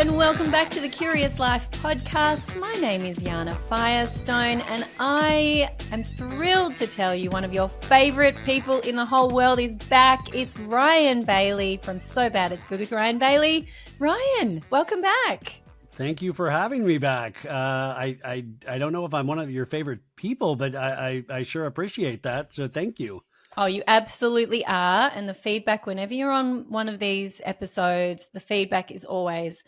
and welcome back to the Curious Life podcast. My name is Jana Firestone and I am thrilled to tell you one of your favorite people in the whole world is back. It's Ryan Bailey from So Bad It's Good with Ryan Bailey. Ryan, welcome back. Thank you for having me back. I don't know if I'm one of your favorite people, but I sure appreciate that. So thank you. Oh, you absolutely are. And the feedback whenever you're on one of these episodes, the feedback is always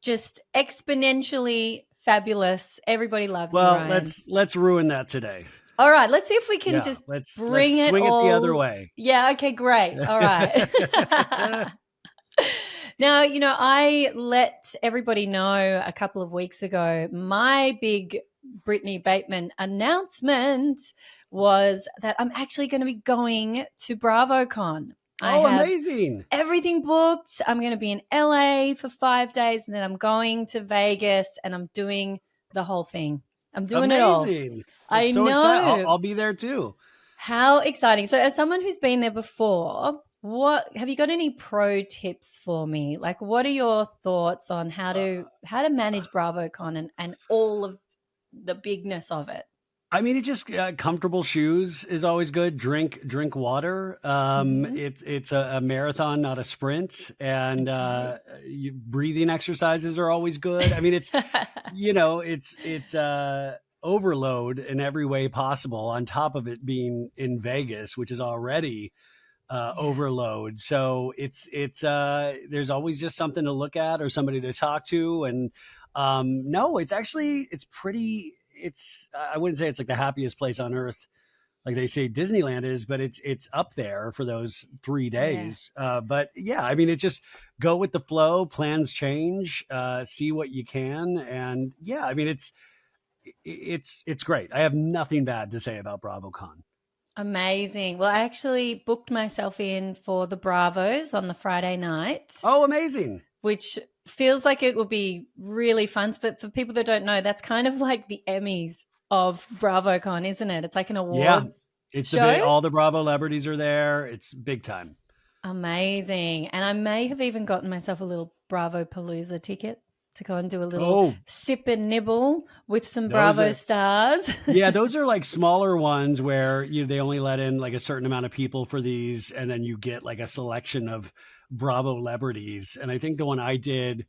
just exponentially fabulous. Everybody loves you, Ryan. Well, let's ruin that today. All right, let's see if we can let's swing it the other way. Yeah, okay, great. All right. Now, I let everybody know a couple of weeks ago my big Brittany Bateman announcement was that I'm actually going to be going to BravoCon. Amazing. Everything booked. I'm going to be in LA for 5 days and then I'm going to Vegas and I'm doing the whole thing. I'm doing it all. Amazing. I so know. Excited. I'll be there too. How exciting. So as someone who's been there before, have you got any pro tips for me? Like what are your thoughts on how to manage BravoCon and all of the bigness of it? I mean, it just comfortable shoes is always good. Drink water. It's a marathon, not a sprint. And breathing exercises are always good. I mean, it's it's overload in every way possible. On top of it being in Vegas, which is already overload. So it's there's always just something to look at or somebody to talk to. And no, it's pretty. I wouldn't say it's like the happiest place on earth, like they say Disneyland is, but it's up there for those 3 days. Yeah. But yeah, I mean, it just go with the flow, plans change, see what you can. And yeah, I mean, it's great. I have nothing bad to say about BravoCon. Amazing. Well, I actually booked myself in for the Bravos on the Friday night. Oh, amazing. Which feels like it will be really fun. But for people that don't know, that's kind of like the Emmys of BravoCon, isn't it? It's like an awards show. All the Bravo celebrities are there. It's big time. Amazing. And I may have even gotten myself a little Bravo Palooza ticket to go and do a little sip and nibble with some Bravo stars. Yeah, those are like smaller ones where they only let in like a certain amount of people for these, and then you get like a selection of Bravo celebrities. And I think the one I did,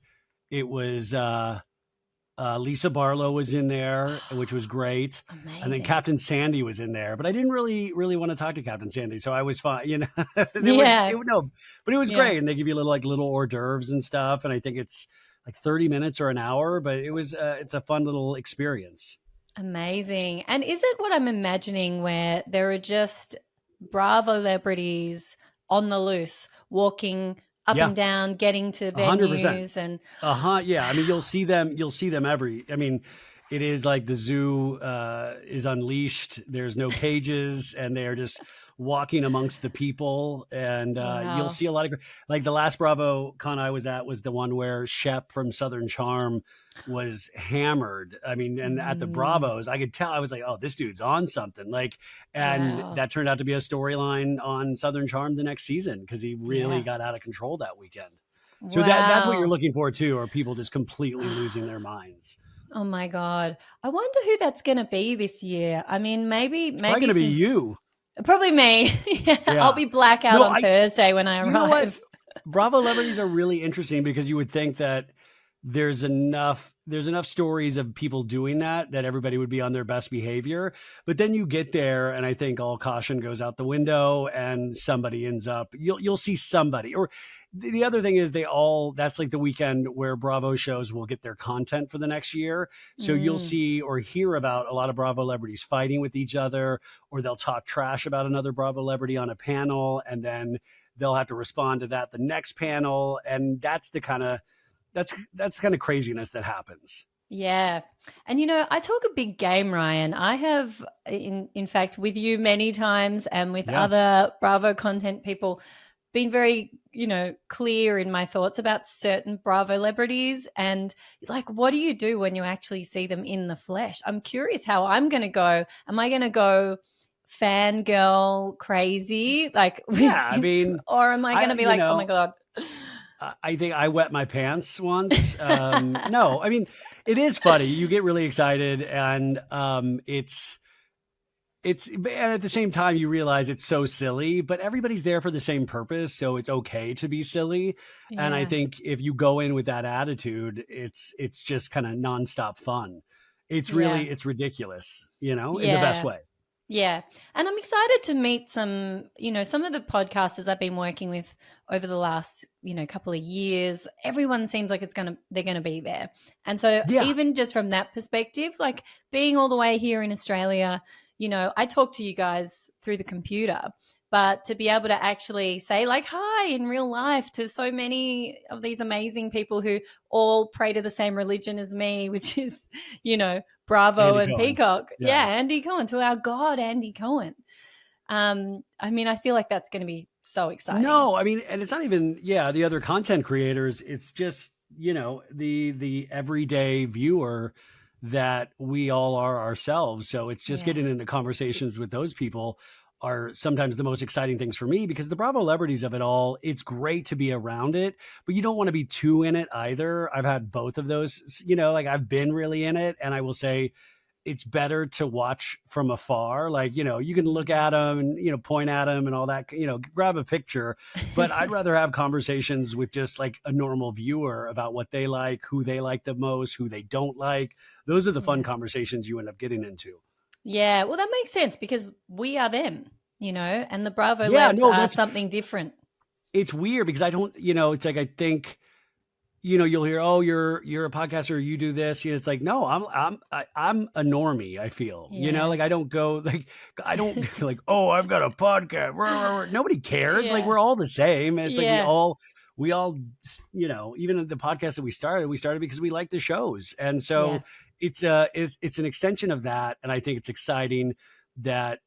it was Lisa Barlow was in there, which was great. Amazing. And then Captain Sandy was in there, but I didn't really want to talk to Captain Sandy, so I was fine. But it was great. And they give you little hors d'oeuvres and stuff. And I think it's like 30 minutes or an hour, but it's a fun little experience. Amazing. And is it what I'm imagining where there are just Bravo celebrities on the loose, walking up and down, getting to venues 100%. And yeah. I mean, you'll see them it is like the zoo is unleashed. There's no cages and they're just walking amongst the people. And you'll see a lot of, like the last BravoCon I was at was the one where Shep from Southern Charm was hammered. I mean, and at the Bravos, I could tell, I was like, oh, this dude's on something. That turned out to be a storyline on Southern Charm the next season because he really got out of control that weekend. So that's what you're looking for too, or people just completely losing their minds. Oh my God. I wonder who that's going to be this year. I mean, maybe it's probably going to be you. Probably me. I'll be blackout on Thursday when I arrive. You know what? Bravo celebrities are really interesting because you would think that there's enough stories of people doing that everybody would be on their best behavior. But then you get there and I think all caution goes out the window and somebody ends up, you'll see somebody. Or the other thing is that's like the weekend where Bravo shows will get their content for the next year. So you'll see or hear about a lot of Bravo celebrities fighting with each other, or they'll talk trash about another Bravo celebrity on a panel. And then they'll have to respond to that the next panel. And that's the kind of craziness that happens. Yeah. And, I talk a big game, Ryan. I have, in fact, with you many times and with other Bravo content people, been very, clear in my thoughts about certain Bravo celebrities. And like, what do you do when you actually see them in the flesh? I'm curious how I'm going to go. Am I going to go fangirl crazy? Or am I going to be oh my God. I think I wet my pants once. No, I mean, it is funny. You get really excited, and and at the same time you realize it's so silly, but everybody's there for the same purpose, so it's okay to be silly. And I Yeah. think if you go in with that attitude, it's just kind of nonstop fun. Yeah. It's ridiculous, in the best Yeah. way. Yeah. And I'm excited to meet some of the podcasters I've been working with over the last, couple of years. Everyone seems like they're going to be there. And so Yeah. even just from that perspective, like being all the way here in Australia, I talk to you guys through the computer, but to be able to actually say like hi in real life to so many of these amazing people who all pray to the same religion as me, which is, Bravo Andy and Cohen. Peacock. Yeah. Yeah, Andy Cohen, to our God, Andy Cohen. I mean, I feel like that's going to be so exciting. No, I mean, and it's not even, the other content creators. It's just, the everyday viewer that we all are ourselves. So it's just Yeah. getting into conversations with those people are sometimes the most exciting things for me, because the Bravo celebrities of it all, it's great to be around it, but you don't want to be too in it either. I've had both of those, like I've been really in it, and I will say it's better to watch from afar. Like, you can look at them and, point at them and all that, grab a picture, but I'd rather have conversations with just like a normal viewer about what they like, who they like the most, who they don't like. Those are the fun Yeah. conversations you end up getting into. Yeah. Well, that makes sense because we are them, and the Bravo Yeah, Labs no, are something different. it's weird because I don't, it's like, I think, you'll hear, oh, you're a podcaster, you do this. It's like, no, I'm a normie. I feel, Yeah. like I don't go like, I don't like, oh, I've got a podcast. Nobody cares. Like, Yeah. we're all the same. It's like Yeah. we all, even the podcast that we started because we like the shows. And Yeah. so it's an extension of that. And I think it's exciting that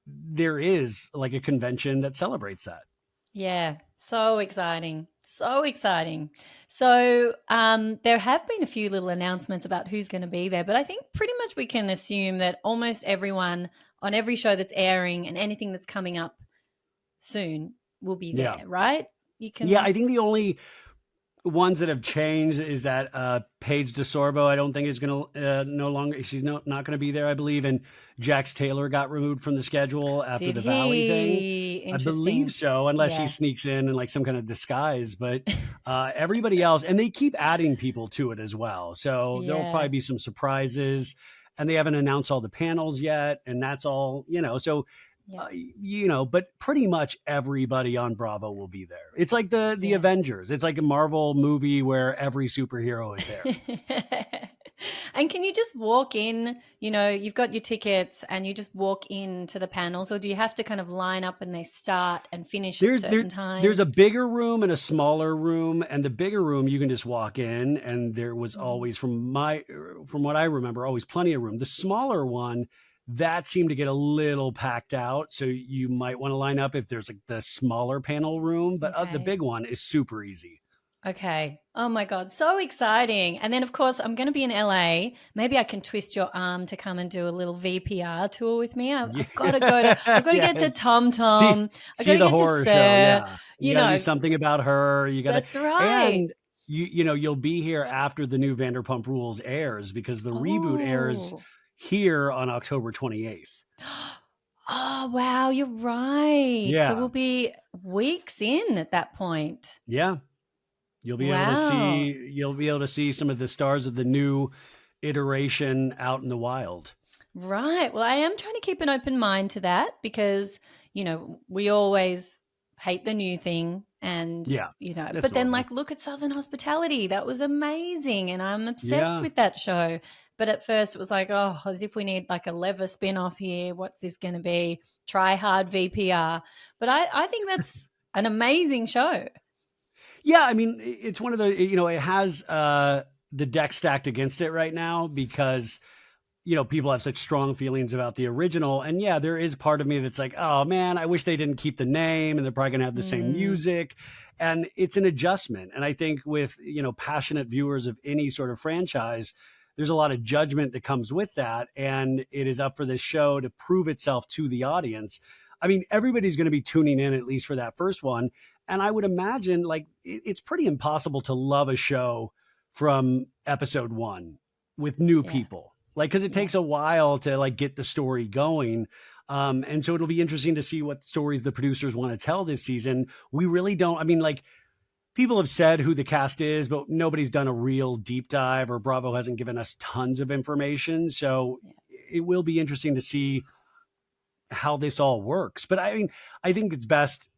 there is like a convention that celebrates that. Yeah, so exciting. So exciting. So there have been a few little announcements about who's going to be there, but I think pretty much we can assume that almost everyone on every show that's airing and anything that's coming up soon will be there, Yeah. right? Yeah, I think the only ones that have changed is that Paige DeSorbo, I don't think is going to no longer. She's not going to be there, I believe. And Jax Taylor got removed from the schedule after Did the Valley thing. he? I believe Interesting. so, unless he Yeah. sneaks in like some kind of disguise. But everybody else, and they keep adding people to it as well. So there'll Yeah. probably be some surprises. And they haven't announced all the panels yet, and that's all. So Yeah. but pretty much everybody on Bravo will be there. It's like the Yeah. Avengers. It's like a Marvel movie where every superhero is there. And can you just walk in, you've got your tickets and you just walk into the panels, or do you have to kind of line up and they start and finish at certain times? There's a bigger room and a smaller room, and the bigger room you can just walk in, and there was always, from what I remember, always plenty of room. The smaller one, that seemed to get a little packed out, so you might want to line up if there's like the smaller panel room, but the Okay. big one is super easy. Okay. Oh my God. So exciting. And then of course I'm going to be in LA. Maybe I can twist your arm to come and do a little VPR tour with me. I've got to get to Tom Tom. I've got See to the get horror to show. Yeah. You gotta know, do something about her. You gotta, that's right. and you'll be here after the new Vanderpump Rules airs, because the reboot airs here on October 28th. Oh, wow. You're right. Yeah. So we'll be weeks in at that point. Yeah. You'll be able to see some of the stars of the new iteration out in the wild. Right. Well, I am trying to keep an open mind to that because, we always hate the new thing and, but then like look at Southern Hospitality. That was amazing. And I'm obsessed with that show. But at first it was like, oh, as if we need like a Lever spinoff here. What's this going to be? Try Hard VPR. But I think that's an amazing show. Yeah, I mean, it's one of the, it has the deck stacked against it right now because, people have such strong feelings about the original. And yeah, there is part of me that's like, oh man, I wish they didn't keep the name, and they're probably going to have the same music. And it's an adjustment. And I think with, passionate viewers of any sort of franchise, there's a lot of judgment that comes with that. And it is up for this show to prove itself to the audience. I mean, everybody's going to be tuning in at least for that first one. And I would imagine like it's pretty impossible to love a show from episode one with new Yeah. people, like, because it Yeah. takes a while to like get the story going. And so it'll be interesting to see what stories the producers want to tell this season. We really don't, I mean, like, people have said who the cast is, but nobody's done a real deep dive, or Bravo hasn't given us tons of information. So Yeah. it will be interesting to see how this all works. But I mean, I think it's best.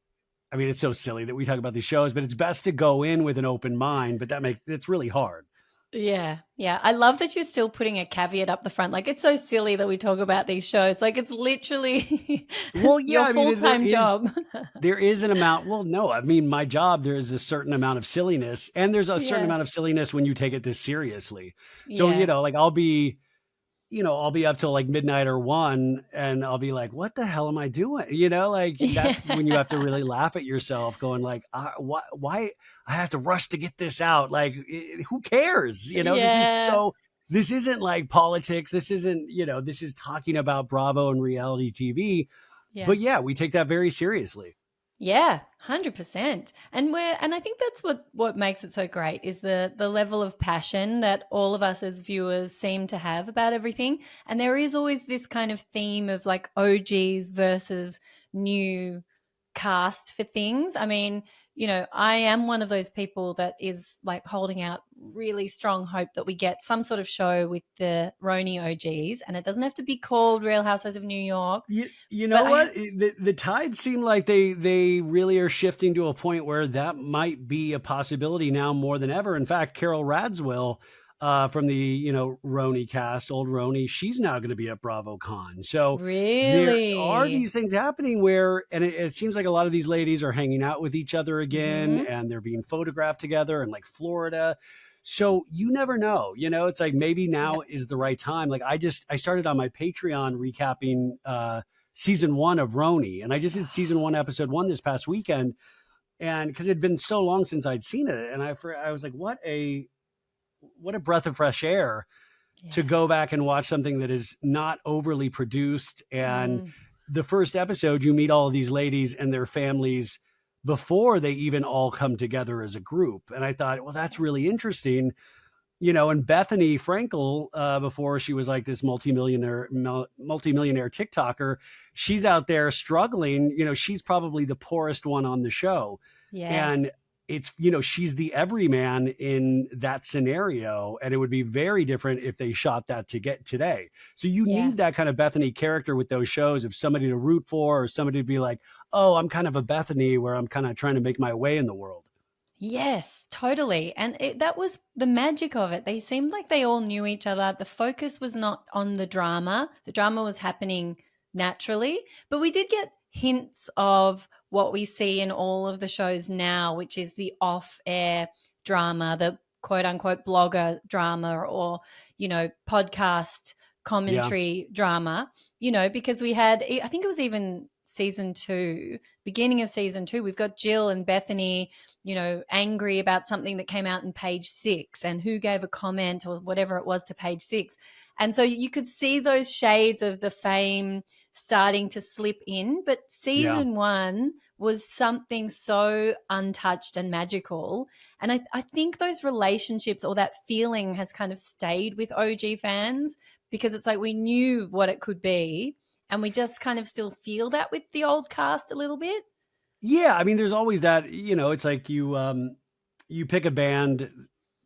I mean, it's so silly that we talk about these shows, but it's best to go in with an open mind. But it's really hard. Yeah. Yeah. I love that you're still putting a caveat up the front. Like, it's so silly that we talk about these shows. Like, it's literally Well, yeah, your I mean, full-time job. there is an amount. Well, no, I mean, my job, there is a certain amount of silliness, and there's a certain Yeah. amount of silliness when you take it this seriously. So, Yeah. like I'll be up till like midnight or 1, and I'll be like, what the hell am I doing? Like that's when you have to really laugh at yourself going like, why I have to rush to get this out? Like, who cares? Yeah. This isn't like politics. This isn't, this is talking about Bravo and reality TV. Yeah. But yeah, we take that very seriously. Yeah, 100%. And I think that's what makes it so great is the level of passion that all of us as viewers seem to have about everything. And there is always this kind of theme of like OGs versus new cast for things. I mean, I am one of those people that is like holding out really strong hope that we get some sort of show with the RHONY OGs, and it doesn't have to be called Real Housewives of New York. You know what? The tides seem like they really are shifting to a point where that might be a possibility now more than ever. In fact, Carol Radziwill, from the RHONY cast, old RHONY, she's now going to be at BravoCon. So there are Really? these things happening where, and it seems like a lot of these ladies are hanging out with each other again, Mm-hmm. and they're being photographed together in like Florida. So you never know, it's like maybe now is the right time. Like I started on my Patreon recapping season 1 of RHONY, and I just did season 1, episode 1 this past weekend. And because it had been so long since I'd seen it, and I was like, what a breath of fresh air to go back and watch something that is not overly produced. And the first episode, you meet all of these ladies and their families before they even all come together as a group. And I thought, well, that's really interesting. And Bethany Frankel, before she was like this multimillionaire TikToker, she's out there struggling. She's probably the poorest one on the show. Yeah. And it's, she's the everyman in that scenario. And it would be very different if they shot that to get today. So you need that kind of Bethany character with those shows, of somebody to root for, or somebody to be like, oh, I'm kind of a Bethany where I'm kind of trying to make my way in the world. Yes, totally. And that was the magic of it. They seemed like they all knew each other. The focus was not on the drama. The drama was happening naturally, but we did get hints of what we see in all of the shows now, which is the off-air drama, the quote unquote blogger drama, or, podcast commentary drama, because we had, I think it was even season 2, beginning of season 2, we've got Jill and Bethany, angry about something that came out in page 6, and who gave a comment or whatever it was to page 6. And so you could see those shades of the fame starting to slip in. But season 1 was something so untouched and magical. And I think those relationships, or that feeling, has kind of stayed with OG fans, because it's like we knew what it could be. And we just kind of still feel that with the old cast a little bit. Yeah, I mean, there's always that, it's like you pick a band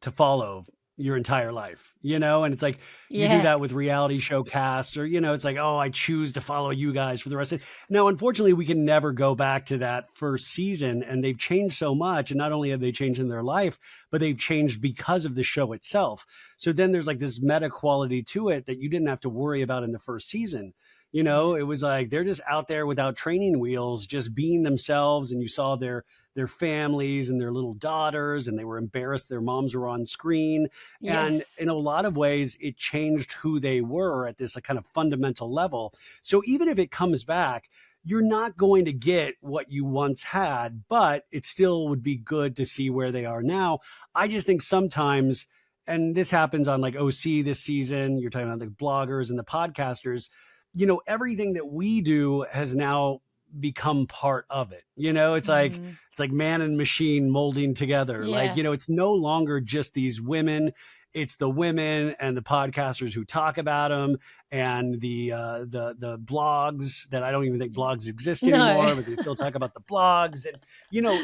to follow your entire life, and it's like you do that with reality show casts, or, it's like, oh, I choose to follow you guys for the rest of it. Now, unfortunately, we can never go back to that first season, and they've changed so much. And not only have they changed in their life, but they've changed because of the show itself. So then there's like this meta quality to it that you didn't have to worry about in the first season. It was like they're just out there without training wheels, just being themselves. And you saw their families and their little daughters, and they were embarrassed their moms were on screen. And in a lot of ways, it changed who they were at this kind of fundamental level. So even if it comes back, you're not going to get what you once had, but it still would be good to see where they are now. I just think sometimes, and this happens on like OC this season, you're talking about the bloggers and the podcasters, everything that we do has now become part of it. It's like man and machine molding together. Like, it's no longer just these women. It's the women and the podcasters who talk about them, and the blogs that I don't even think blogs exist anymore, but they still talk about the blogs. And,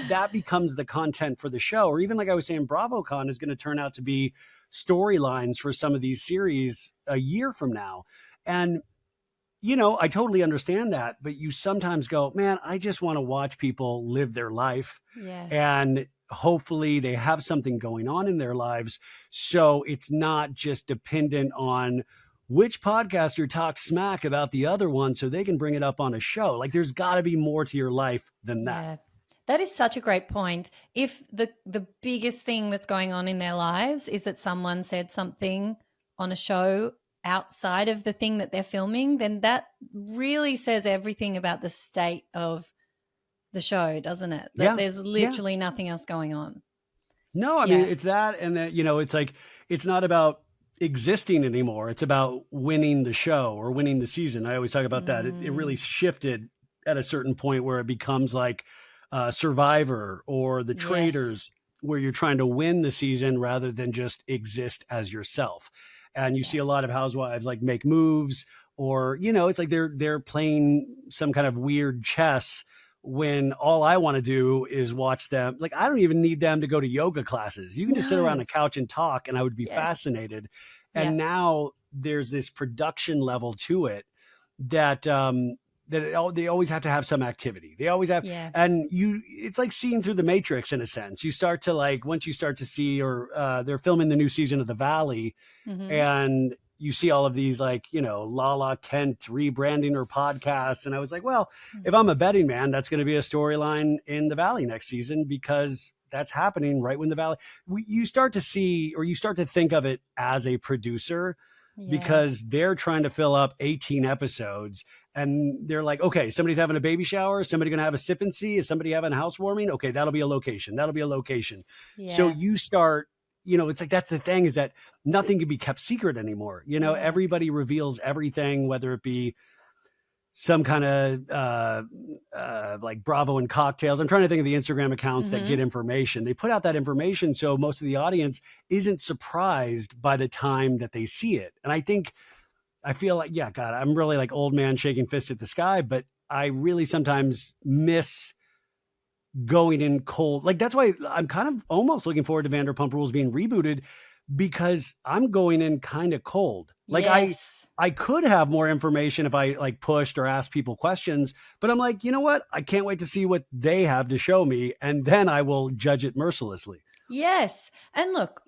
that becomes the content for the show. Or even like I was saying, BravoCon is going to turn out to be storylines for some of these series a year from now. And, I totally understand that, but you sometimes go, man, I just want to watch people live their life. Yeah. And hopefully they have something going on in their lives. So it's not just dependent on which podcaster talks smack about the other one so they can bring it up on a show. Like, there's got to be more to your life than that. Yeah. That is such a great point. If the biggest thing that's going on in their lives is that someone said something on a show outside of the thing that they're filming, then that really says everything about the state of the show, doesn't it? That there's literally nothing else going on. No, I mean, it's that, and that, it's like, it's not about existing anymore. It's about winning the show or winning the season. I always talk about that. It really shifted at a certain point where it becomes like Survivor or The Traitors, where you're trying to win the season rather than just exist as yourself. And you see a lot of housewives like make moves, or, it's like they're playing some kind of weird chess when all I want to do is watch them. Like, I don't even need them to go to yoga classes. You can just sit around the couch and talk, and I would be fascinated. And now there's this production level to it that, they always have to have some activity. They always have, and it's like seeing through the Matrix in a sense. You start to like, once you start to see, or they're filming the new season of The Valley, and you see all of these, like, Lala Kent rebranding her podcasts. And I was like, well, if I'm a betting man, that's going to be a storyline in The Valley next season, because that's happening right when The Valley, you start to see, or you start to think of it as a producer, because they're trying to fill up 18 episodes. And they're like, okay, somebody's having a baby shower. Somebody going to have a sip and see? Is somebody having a housewarming? Okay, that'll be a location. That'll be a location. So you start, it's like, that's the thing, is that nothing can be kept secret anymore. Everybody reveals everything, whether it be some kind of like Bravo and Cocktails. I'm trying to think of the Instagram accounts that get information. They put out that information so most of the audience isn't surprised by the time that they see it. And I feel like, God, I'm really like old man shaking fist at the sky, but I really sometimes miss going in cold. Like, that's why I'm kind of almost looking forward to Vanderpump Rules being rebooted, because I'm going in kind of cold. Like, I could have more information if I like pushed or asked people questions, but I'm like, you know what? I can't wait to see what they have to show me, and then I will judge it mercilessly. Yes. And look,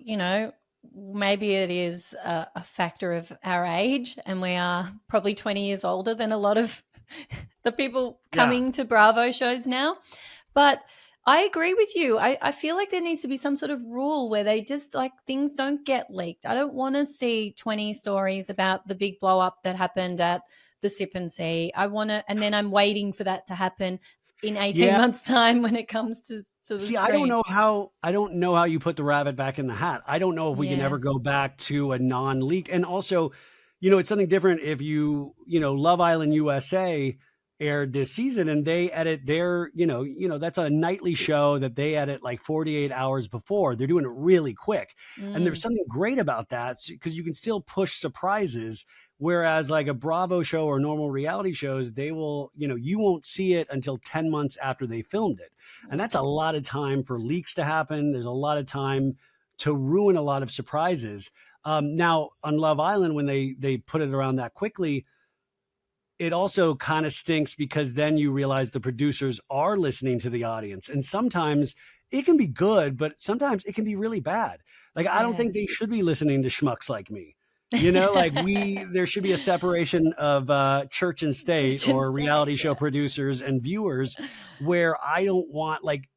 maybe it is a factor of our age, and we are probably 20 years older than a lot of the people coming to Bravo shows now. But I agree with you. I feel like there needs to be some sort of rule where they just, like, things don't get leaked. I don't want to see 20 stories about the big blow up that happened at the Sip and See. And then I'm waiting for that to happen in 18 months' time when it comes to the screen. I don't know how you put the rabbit back in the hat. I don't know if we can ever go back to a non-leak. And also, it's something different if Love Island USA aired this season and they edit their, that's a nightly show that they edit like 48 hours before. They're doing it really quick. And there's something great about that, because you can still push surprises. Whereas like a Bravo show or normal reality shows, they will, you won't see it until 10 months after they filmed it. And that's a lot of time for leaks to happen. There's a lot of time to ruin a lot of surprises. Now on Love Island, when they put it around that quickly, it also kind of stinks, because then you realize the producers are listening to the audience. And sometimes it can be good, but sometimes it can be really bad. Like, I don't think they should be listening to schmucks like me. Like there should be a separation of church and state, or reality show producers and viewers, where I don't want, like,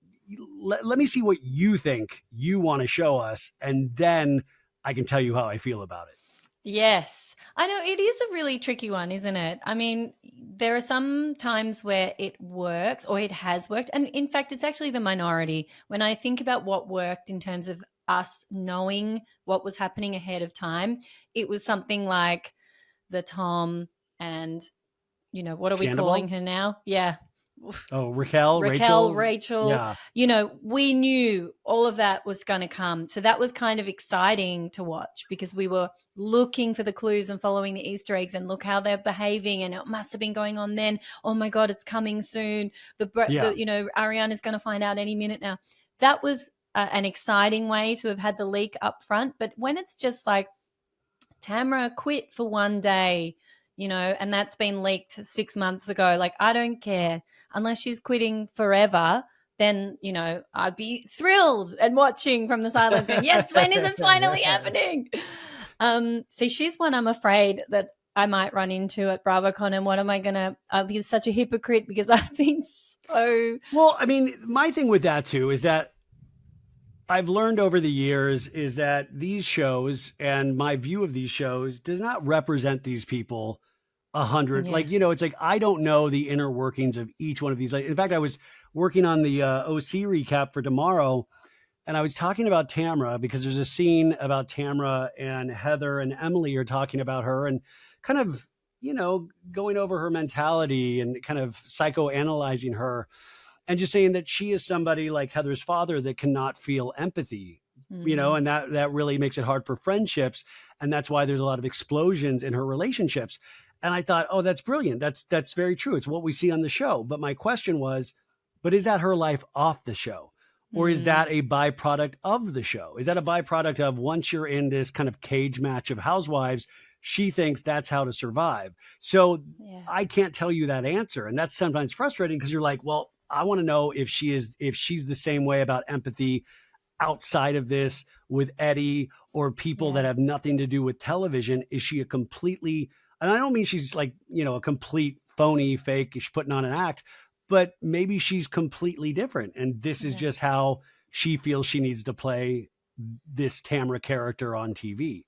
let me see what you think you want to show us, and then I can tell you how I feel about it. Yes. I know it is a really tricky one, isn't it? I mean, there are some times where it works, or it has worked. And in fact, it's actually the minority. When I think about what worked in terms of us knowing what was happening ahead of time, it was something like the Tom and, what are we calling her now? Yeah. Raquel, Rachel. Rachel, Yeah. you know, we knew all of that was going to come. So that was kind of exciting to watch because we were looking for the clues and following the Easter eggs and look how they're behaving. And it must have been going on then. Oh my God, it's coming soon. You know, Ariana's going to find out any minute now. That was an exciting way to have had the leak up front. But when it's just like Tamra quit for one day, you know, and that's been leaked 6 months ago. Like, I don't care. Unless she's quitting forever, then, you know, I'd be thrilled and watching from the sidelines going, yes, when is it finally happening? See, she's one I'm afraid that I might run into at BravoCon. And what am I going to I'll be such a hypocrite because I've been so. Well, I mean, my thing with that too is that I've learned over the years is that these shows and my view of these shows does not represent these people 100. Yeah. Like, you know, it's like, I don't know the inner workings of each one of these. Like, in fact, I was working on the OC recap for tomorrow, and I was talking about Tamra because there's a scene about Tamra and Heather and Emily are talking about her and kind of, you know, going over her mentality and kind of psychoanalyzing her. And just saying that she is somebody like Heather's father that cannot feel empathy, you know, and that really makes it hard for friendships. And that's why there's a lot of explosions in her relationships. And I thought, oh, that's brilliant. That's very true. It's what we see on the show. But my question was, but is that her life off the show? Or is that a byproduct of the show? Is that a byproduct of once you're in this kind of cage match of housewives, she thinks that's how to survive. So I can't tell you that answer. And that's sometimes frustrating because you're like, well, I want to know if she's the same way about empathy outside of this with Eddie or people that have nothing to do with television. Is she a completely, and I don't mean she's like, you know, a complete phony fake, she's putting on an act, but maybe she's completely different. And this is just how she feels she needs to play this Tamra character on TV.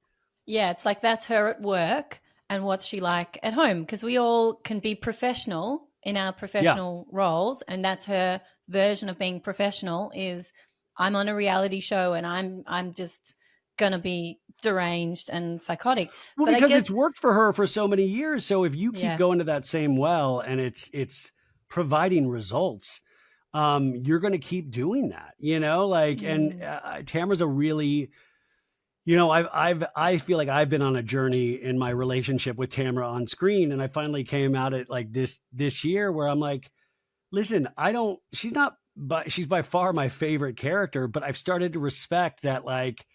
Yeah, it's like that's her at work and what's she like at home, because we all can be professional in our professional roles, and that's her version of being professional is I'm on a reality show and I'm just gonna be deranged and psychotic. Well, but because it's worked for her for so many years. So if you keep going to that same well and it's providing results, you're going to keep doing that, you know, like, and Tamara's a really, you know, I feel like I've been on a journey in my relationship with Tamra on screen. And I finally came out at like this year where I'm like, listen, she's by far my favorite character, but I've started to respect that, like,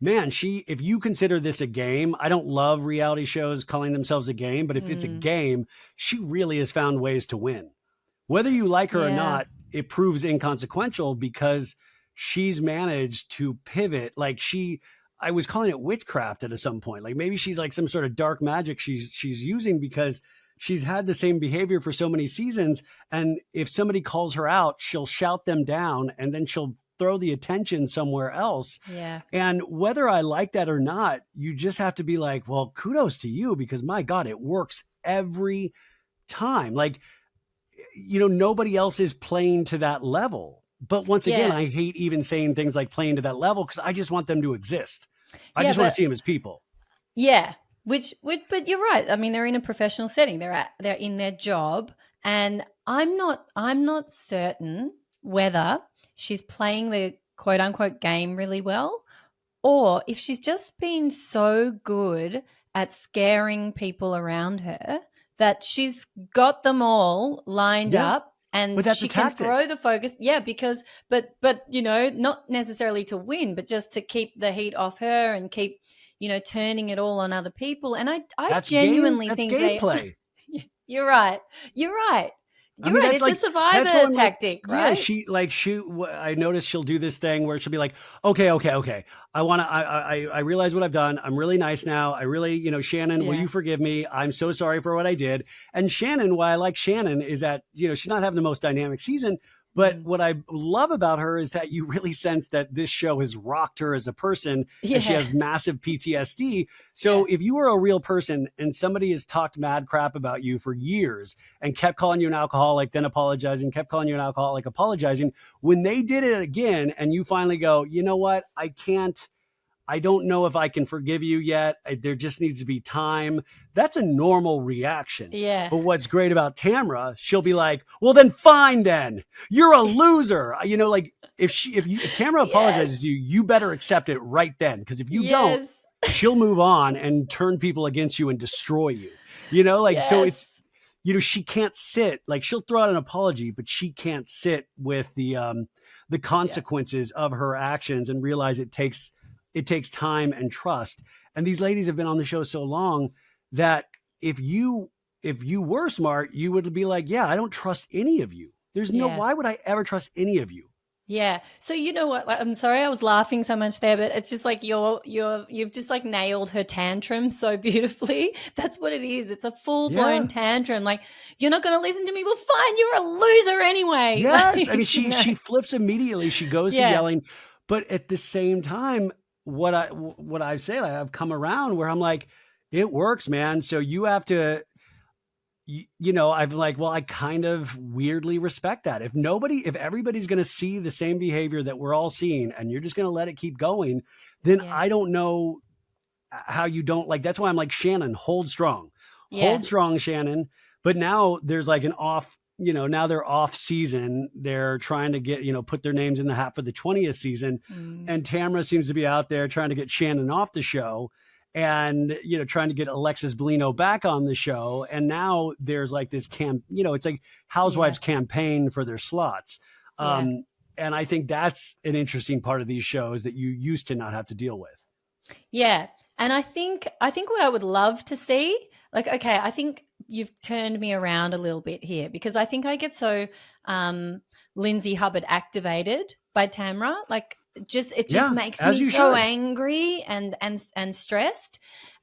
man, if you consider this a game, I don't love reality shows calling themselves a game, but if it's a game, she really has found ways to win. Whether you like her or not, it proves inconsequential because she's managed to pivot. Like I was calling it witchcraft at some point. Like maybe she's like some sort of dark magic she's using because she's had the same behavior for so many seasons. And if somebody calls her out, she'll shout them down and then she'll throw the attention somewhere else. Yeah. And whether I like that or not, you just have to be like, well, kudos to you because my God, it works every time. Like, you know, nobody else is playing to that level. But once again, I hate even saying things like playing to that level because I just want them to exist. I just want to see them as people. Yeah. Which, but you're right. I mean, they're in a professional setting. They're in their job, and I'm not certain whether she's playing the quote unquote game really well, or if she's just been so good at scaring people around her that she's got them all lined up. And she can throw the focus. Yeah, because, but, you know, not necessarily to win, but just to keep the heat off her and keep, you know, turning it all on other people. And I genuinely think gameplay. You're right. You're right. You're right. It's like, a survivor tactic, right? Yeah, I noticed she'll do this thing where she'll be like, okay. I realize what I've done. I'm really nice now. I really, you know, Shannon, will you forgive me? I'm so sorry for what I did. And Shannon, why I like Shannon is that, you know, she's not having the most dynamic season, but what I love about her is that you really sense that this show has rocked her as a person and she has massive PTSD. So if you were a real person and somebody has talked mad crap about you for years and kept calling you an alcoholic, then apologizing, kept calling you an alcoholic, apologizing, when they did it again and you finally go, you know what, I can't I don't know if I can forgive you yet. There just needs to be time. That's a normal reaction. Yeah. But what's great about Tamra, she'll be like, well, then fine, then you're a loser. You know, like if Tamra apologizes to you, you better accept it right then. Because if you don't, she'll move on and turn people against you and destroy you. You know, like, so it's, you know, she can't sit, like she'll throw out an apology, but she can't sit with the consequences of her actions and realize it takes time and trust. And these ladies have been on the show so long that if you were smart, you would be like, yeah, I don't trust any of you. There's why would I ever trust any of you? Yeah. So you know what? I'm sorry I was laughing so much there, but it's just like you've just like nailed her tantrum so beautifully. That's what it is. It's a full-blown tantrum. Like, you're not going to listen to me. Well, fine. You're a loser anyway. Yes. Like, I mean, she flips immediately. She goes to yelling. But at the same time, what I say, like, I've come around where I'm like, it works, man. So you have to, you know, I'm like, well, I kind of weirdly respect that. If everybody's going to see the same behavior that we're all seeing and you're just going to let it keep going, then I don't know how you don't like, that's why I'm like, Shannon, hold strong, Shannon. But now there's like an off, you know, now they're off season. They're trying to get, you know, put their names in the hat for the 20th season. And Tamra seems to be out there trying to get Shannon off the show and, you know, trying to get Alexis Bellino back on the show. And now there's like this you know, it's like Housewives campaign for their slots. And I think that's an interesting part of these shows that you used to not have to deal with. Yeah. And I think what I would love to see, like, okay, I think you've turned me around a little bit here because I think I get so Lindsay Hubbard activated by Tamra. Like, it just makes me so angry and stressed.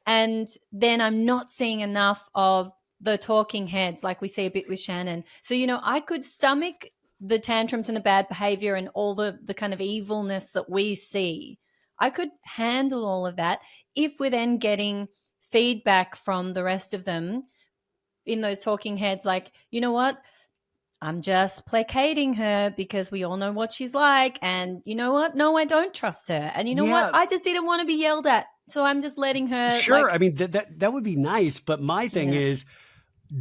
And then I'm not seeing enough of the talking heads like we see a bit with Shannon. So, you know, I could stomach the tantrums and the bad behavior and all the kind of evilness that we see. I could handle all of that if we're then getting feedback from the rest of them in those talking heads, like, you know what, I'm just placating her because we all know what she's like. And you know what? No, I don't trust her. And you know what? I just didn't want to be yelled at. So I'm just letting her. Sure. Like, I mean, that would be nice. But my thing is,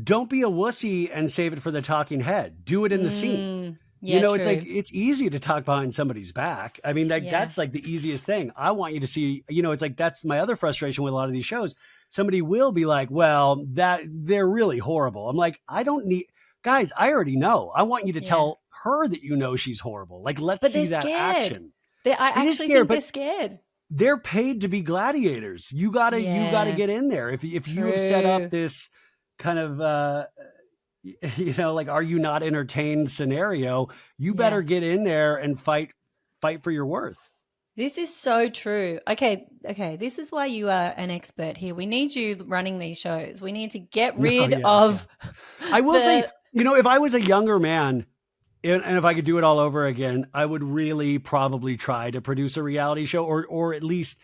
don't be a wussy and save it for the talking head. Do it in the scene. Yeah, you know, it's like, it's easy to talk behind somebody's back. I mean, that's like the easiest thing. I want you to see, you know, it's like, that's my other frustration with a lot of these shows. Somebody will be like, well, that they're really horrible. I'm like, I don't need, guys, I already know. I want you to tell her that, you know, she's horrible. Like, let's see that action. I actually think they're scared. They're paid to be gladiators. You gotta get in there. If you have set up this kind of, you know, like, are you not entertained scenario, you better get in there and fight for your worth. This is so true. Okay. This is why you are an expert here. We need you running these shows. We need to get rid of. I will say, you know, if I was a younger man and if I could do it all over again, I would really probably try to produce a reality show or at least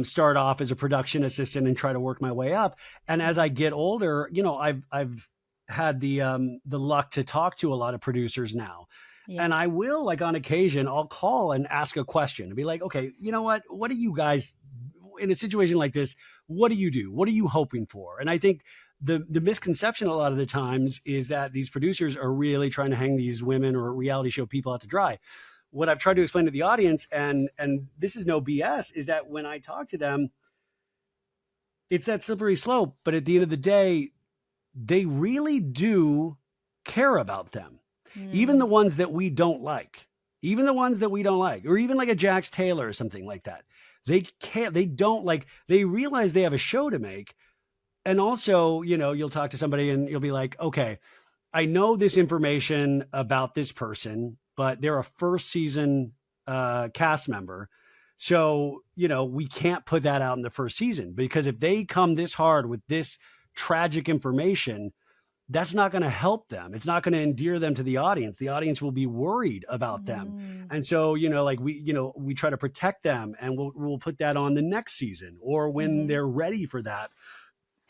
start off as a production assistant and try to work my way up. And as I get older, you know, I've had the luck to talk to a lot of producers now. And I will, like, on occasion, I'll call and ask a question and be like, okay, you know what do you guys, in a situation like this, what do you do? What are you hoping for? And I think the misconception a lot of the times is that these producers are really trying to hang these women or reality show people out to dry. What I've tried to explain to the audience, and this is no BS, is that when I talk to them, it's that slippery slope. But at the end of the day, they really do care about them. Even the ones that we don't like, or even like a Jax Taylor or something like that. They realize they have a show to make. And also, you know, you'll talk to somebody and you'll be like, okay, I know this information about this person, but they're a first season cast member. So, you know, we can't put that out in the first season, because if they come this hard with this tragic information, that's not going to help them. It's not going to endear them to the audience. The audience will be worried about them. And so, you know, like we try to protect them, and we'll put that on the next season or when they're ready for that.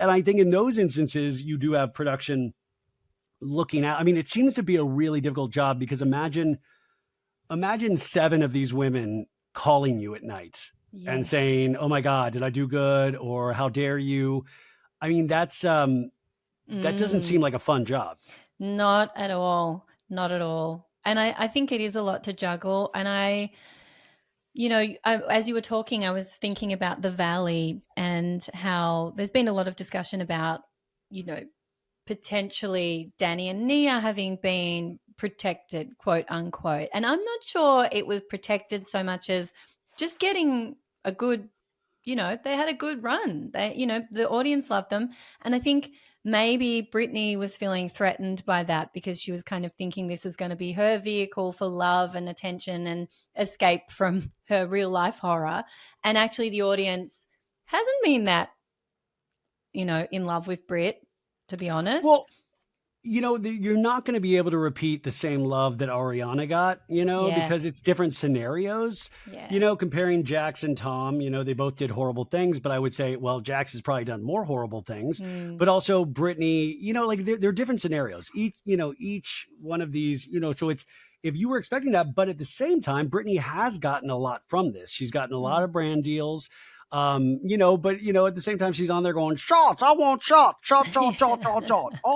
And I think in those instances, you do have production looking at, I mean, it seems to be a really difficult job, because imagine 7 of these women calling you at night and Yeah. saying, "Oh my God, did I do good?" or "How dare you?" I mean, that doesn't seem Mm. like a fun job. Not at all. Not at all. And I think it is a lot to juggle. And as you were talking, I was thinking about the Valley and how there's been a lot of discussion about, you know, potentially Danny and Nia having been protected, quote unquote. And I'm not sure it was protected so much as just getting a good, they had a good run. The audience loved them. And I think maybe Brittany was feeling threatened by that because she was kind of thinking this was going to be her vehicle for love and attention and escape from her real life horror. And actually, the audience hasn't been that, in love with Brit, to be honest. Well, you're not going to be able to repeat the same love that Ariana got, Yeah. because it's different scenarios. Yeah. Comparing Jax and Tom, they both did horrible things, but I would say, well, Jax has probably done more horrible things, Mm. but also Brittany, like they're different scenarios. Each one of these, so it's, if you were expecting that, but at the same time, Brittany has gotten a lot from this. She's gotten a lot Mm. of brand deals. But at the same time, she's on there going, shots, I want shots, shot, all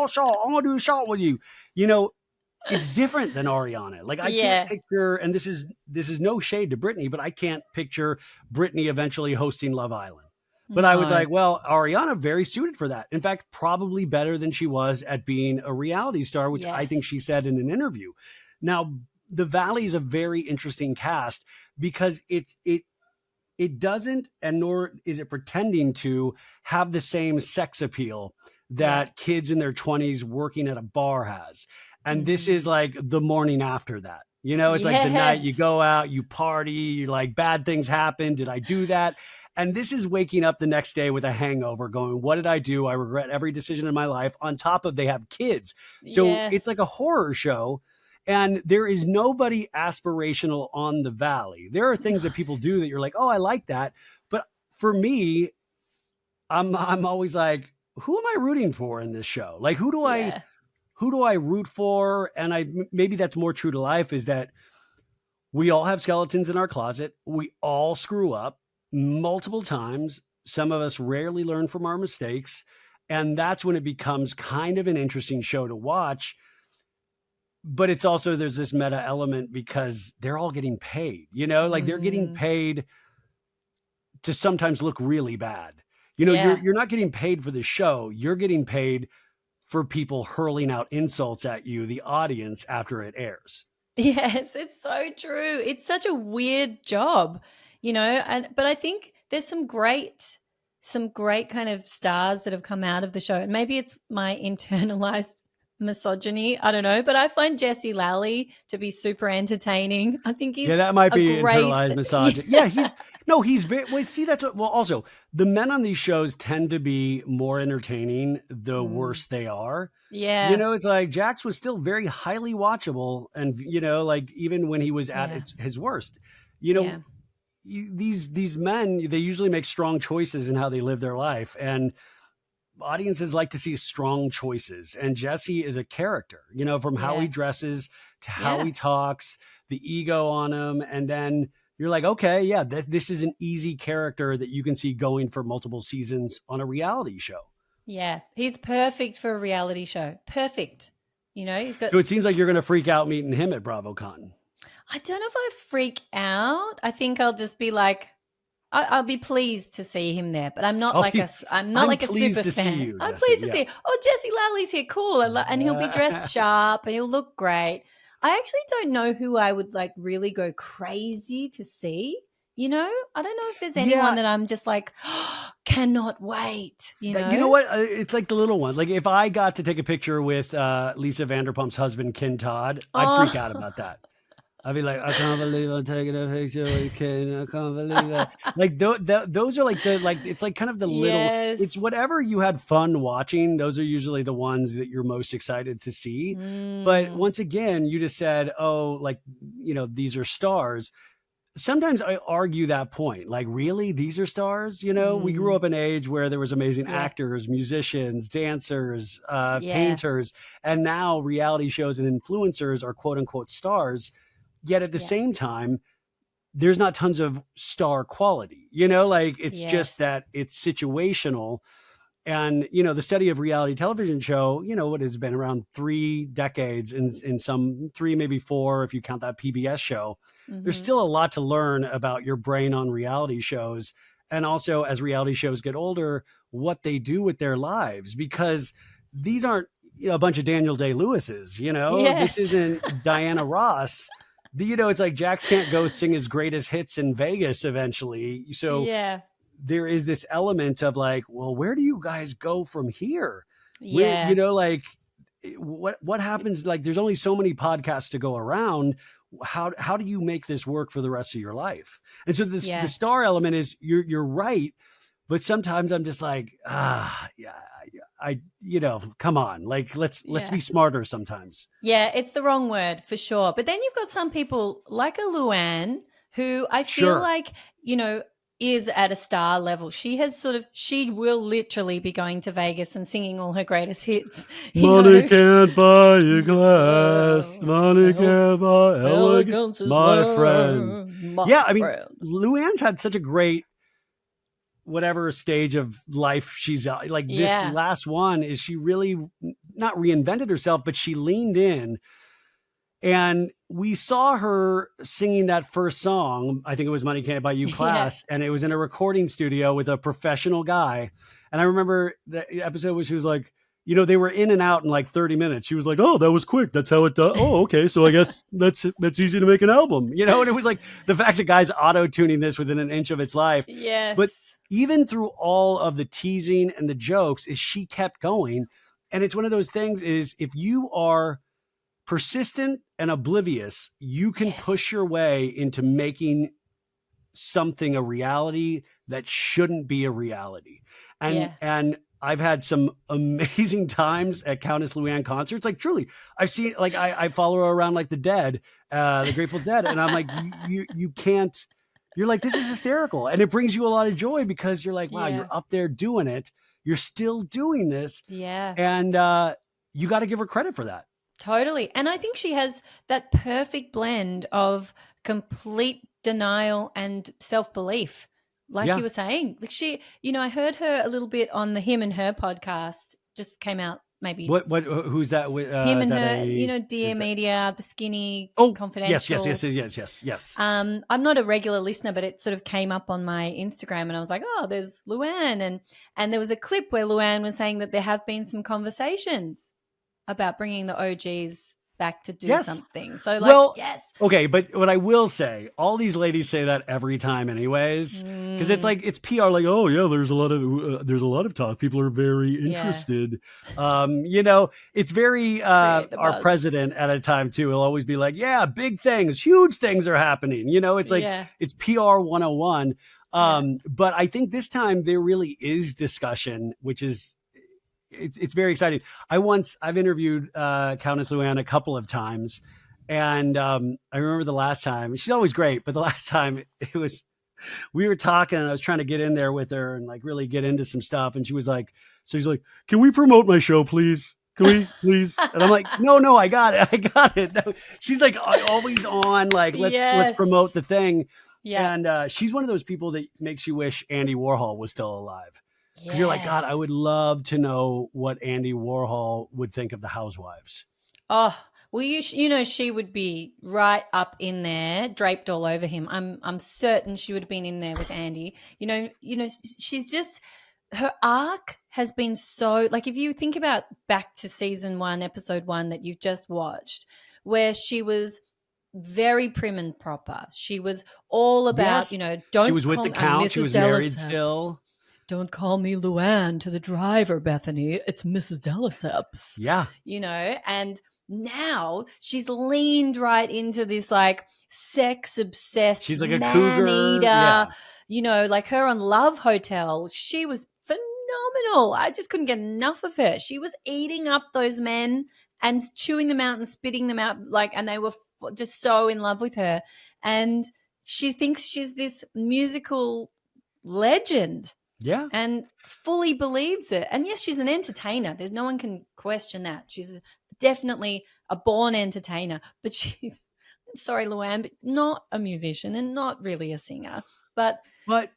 shot, I want to do a shot with you. It's different than Ariana. Like, I can't Yeah. picture, and this is no shade to Brittany, but I can't picture Brittany eventually hosting Love Island. But I was No. like, well, Ariana very suited for that. In fact, probably better than she was at being a reality star, which I think Yes. she said in an interview. Now, the Valley is a very interesting cast because it doesn't, and nor is it pretending to have the same sex appeal Yeah. that kids in their 20s working at a bar has. And this is Mhm. like the morning after that. It's like the night you Yes. go out, you party, you're like, bad things happen. Did I do that? And this is waking up the next day with a hangover going, what did I do? I regret every decision in my life. On top of they have kids. So it's like a Yes. horror show. And there is nobody aspirational on the Valley. There are things that people do that you're like, oh, I like that. But for me, I'm always like, who am I rooting for in this show? Like, who do Yeah. I root for? And maybe that's more true to life, is that we all have skeletons in our closet. We all screw up multiple times. Some of us rarely learn from our mistakes. And that's when it becomes kind of an interesting show to watch. But it's also, there's this meta element because they're all getting paid, like they're getting Mm. paid to sometimes look really bad. Yeah. You're not getting paid for the show. You're getting paid for people hurling out insults at you, the audience, after it airs. Yes, it's so true. It's such a weird job, but I think there's some great kind of stars that have come out of the show. And maybe it's my internalized misogyny, I don't know, but I find Jesse Lally to be super entertaining. I think Yeah, he's that might a be great internalized misogyny. Yeah, he's very, wait, see, that's what, well, also, the men on these shows tend to be more entertaining the Mm. worse they are. Yeah. It's like Jax was still very highly watchable. And, like even when he was at Yeah. his worst, Yeah. these men, they usually make strong choices in how they live their life. And audiences like to see strong choices. And Jesse is a character, from how he Yeah. dresses to how Yeah. he talks, the ego on him. And then you're like, okay, yeah, this is an easy character that you can see going for multiple seasons on a reality show. Yeah. He's perfect for a reality show. Perfect. He's got. So it seems like you're going to freak out meeting him at BravoCon. I don't know if I freak out. I think I'll just be like, I'll be pleased to see him there, but I'm not Oh, like I'm not I'm like a super pleased to see fan. you, I'm Jesse. pleased to see. Oh, Jesse Lally's here, cool, and he'll be dressed sharp and he'll look great. I actually don't know who I would like really go crazy to see. I don't know if there's anyone that I'm just like, cannot wait. You know what? It's like the little ones. Like if I got to take a picture with Lisa Vanderpump's husband, Ken Todd, I'd freak out about that. I'd be like, I can't believe I'm taking a picture with Ken. I can't believe that. Like those are like it's like kind of the little, it's whatever you had fun watching. Those are usually the ones that you're most excited to see. But once again, you just said, oh, like, these are stars. Sometimes I argue that point, like, really, these are stars? We grew up in an age where there was amazing actors, musicians, dancers, painters, and now reality shows and influencers are quote unquote stars. Yet at the same time, there's not tons of star quality, like it's just Yes. that it's situational. And, the study of reality television show, what has been around 3 decades, in some 3, maybe 4, if you count that PBS show, there's still a lot to learn about your brain on reality shows. And also, as reality shows get older, what they do with their lives, because these aren't, a bunch of Daniel Day-Lewis's, this Yes. isn't Diana Ross. It's like Jax can't go sing his greatest hits in Vegas eventually. So Yeah. there is this element of like, well, where do you guys go from here? Where, Yeah. like what happens? Like, there's only so many podcasts to go around. How do you make this work for the rest of your life? And so the star element is, you're right. But sometimes I'm just like, yeah, come on, like, let's be smarter sometimes. Yeah, it's the wrong word for sure. But then you've got some people like a Luann who I feel like, is at a star level. She will literally be going to Vegas and singing all her greatest hits. Money can't buy you glass. Money can't buy elegance, my friend. I mean, Luann's had such a great, whatever stage of life she's at. Like, this last one is, she really not reinvented herself, but she leaned in. And we saw her singing that first song. I think it was Money Can't Buy You Class. And it was in a recording studio with a professional guy. And I remember the episode where she was like, they were in and out in like 30 minutes. She was like, oh, that was quick. That's how it does. Oh, okay. So I guess that's easy to make an album, and it was like the fact that guys auto-tuning this within an inch of its life. Yes. But even through all of the teasing and the jokes, is she kept going. And it's one of those things, is if you are persistent and oblivious, you can push your way into making something a reality that shouldn't be a reality. And I've had some amazing times at Countess Luann concerts. Like, truly, I've seen, like, I follow her around like the Dead, the Grateful Dead. And I'm like, you can't, you're like, this is hysterical. And it brings you a lot of joy, because you're like, wow, you're up there doing it. You're still doing this. Yeah. And you got to give her credit for that. Totally. And I think she has that perfect blend of complete denial and self-belief. Like you were saying, like, she, I heard her a little bit on the Him and Her podcast, just came out maybe. Who's that with? Him and Her, Dear Media, the Skinny, Confidential. Yes. I'm not a regular listener, but it sort of came up on my Instagram, and I was like, oh, there's Luann. And there was a clip where Luann was saying that there have been some conversations about bringing the OGs back to do something. So, like, okay, but what I will say, all these ladies say that every time anyways, because it's like, it's PR, like, oh yeah, there's a lot of talk, people are very interested. It's very our president at a time too will always be like, yeah, big things, huge things are happening, it's like, it's PR 101. But I think this time there really is discussion, which is, it's very exciting. I've interviewed Countess Luann a couple of times, and I remember the last time, she's always great, but the last time we were talking, and I was trying to get in there with her and like really get into some stuff, and she's like, can we promote my show, please? Can we please? And I'm like, no, I got it. No. She's like always on, like, let's promote the thing. And she's one of those people that makes you wish Andy Warhol was still alive. Because you're like, God, I would love to know what Andy Warhol would think of the Housewives. Oh, well, she would be right up in there, draped all over him. I'm certain she would have been in there with Andy. She's just, her arc has been so, like, if you think about back to season 1, episode 1 that you've just watched, where she was very prim and proper. She was all about, don't. She was with the Count. She was married still. Don't call me Luann to the driver, Bethany. It's Mrs. Delisep's. Yeah. And now she's leaned right into this, like, sex-obsessed, she's like a cougar. Like her on Love Hotel. She was phenomenal. I just couldn't get enough of her. She was eating up those men and chewing them out and spitting them out, and they were just so in love with her. And she thinks she's this musical legend. Yeah. And fully believes it. And yes, she's an entertainer. There's no one can question that. She's definitely a born entertainer, but she's sorry, Luann, but not a musician and not really a singer, but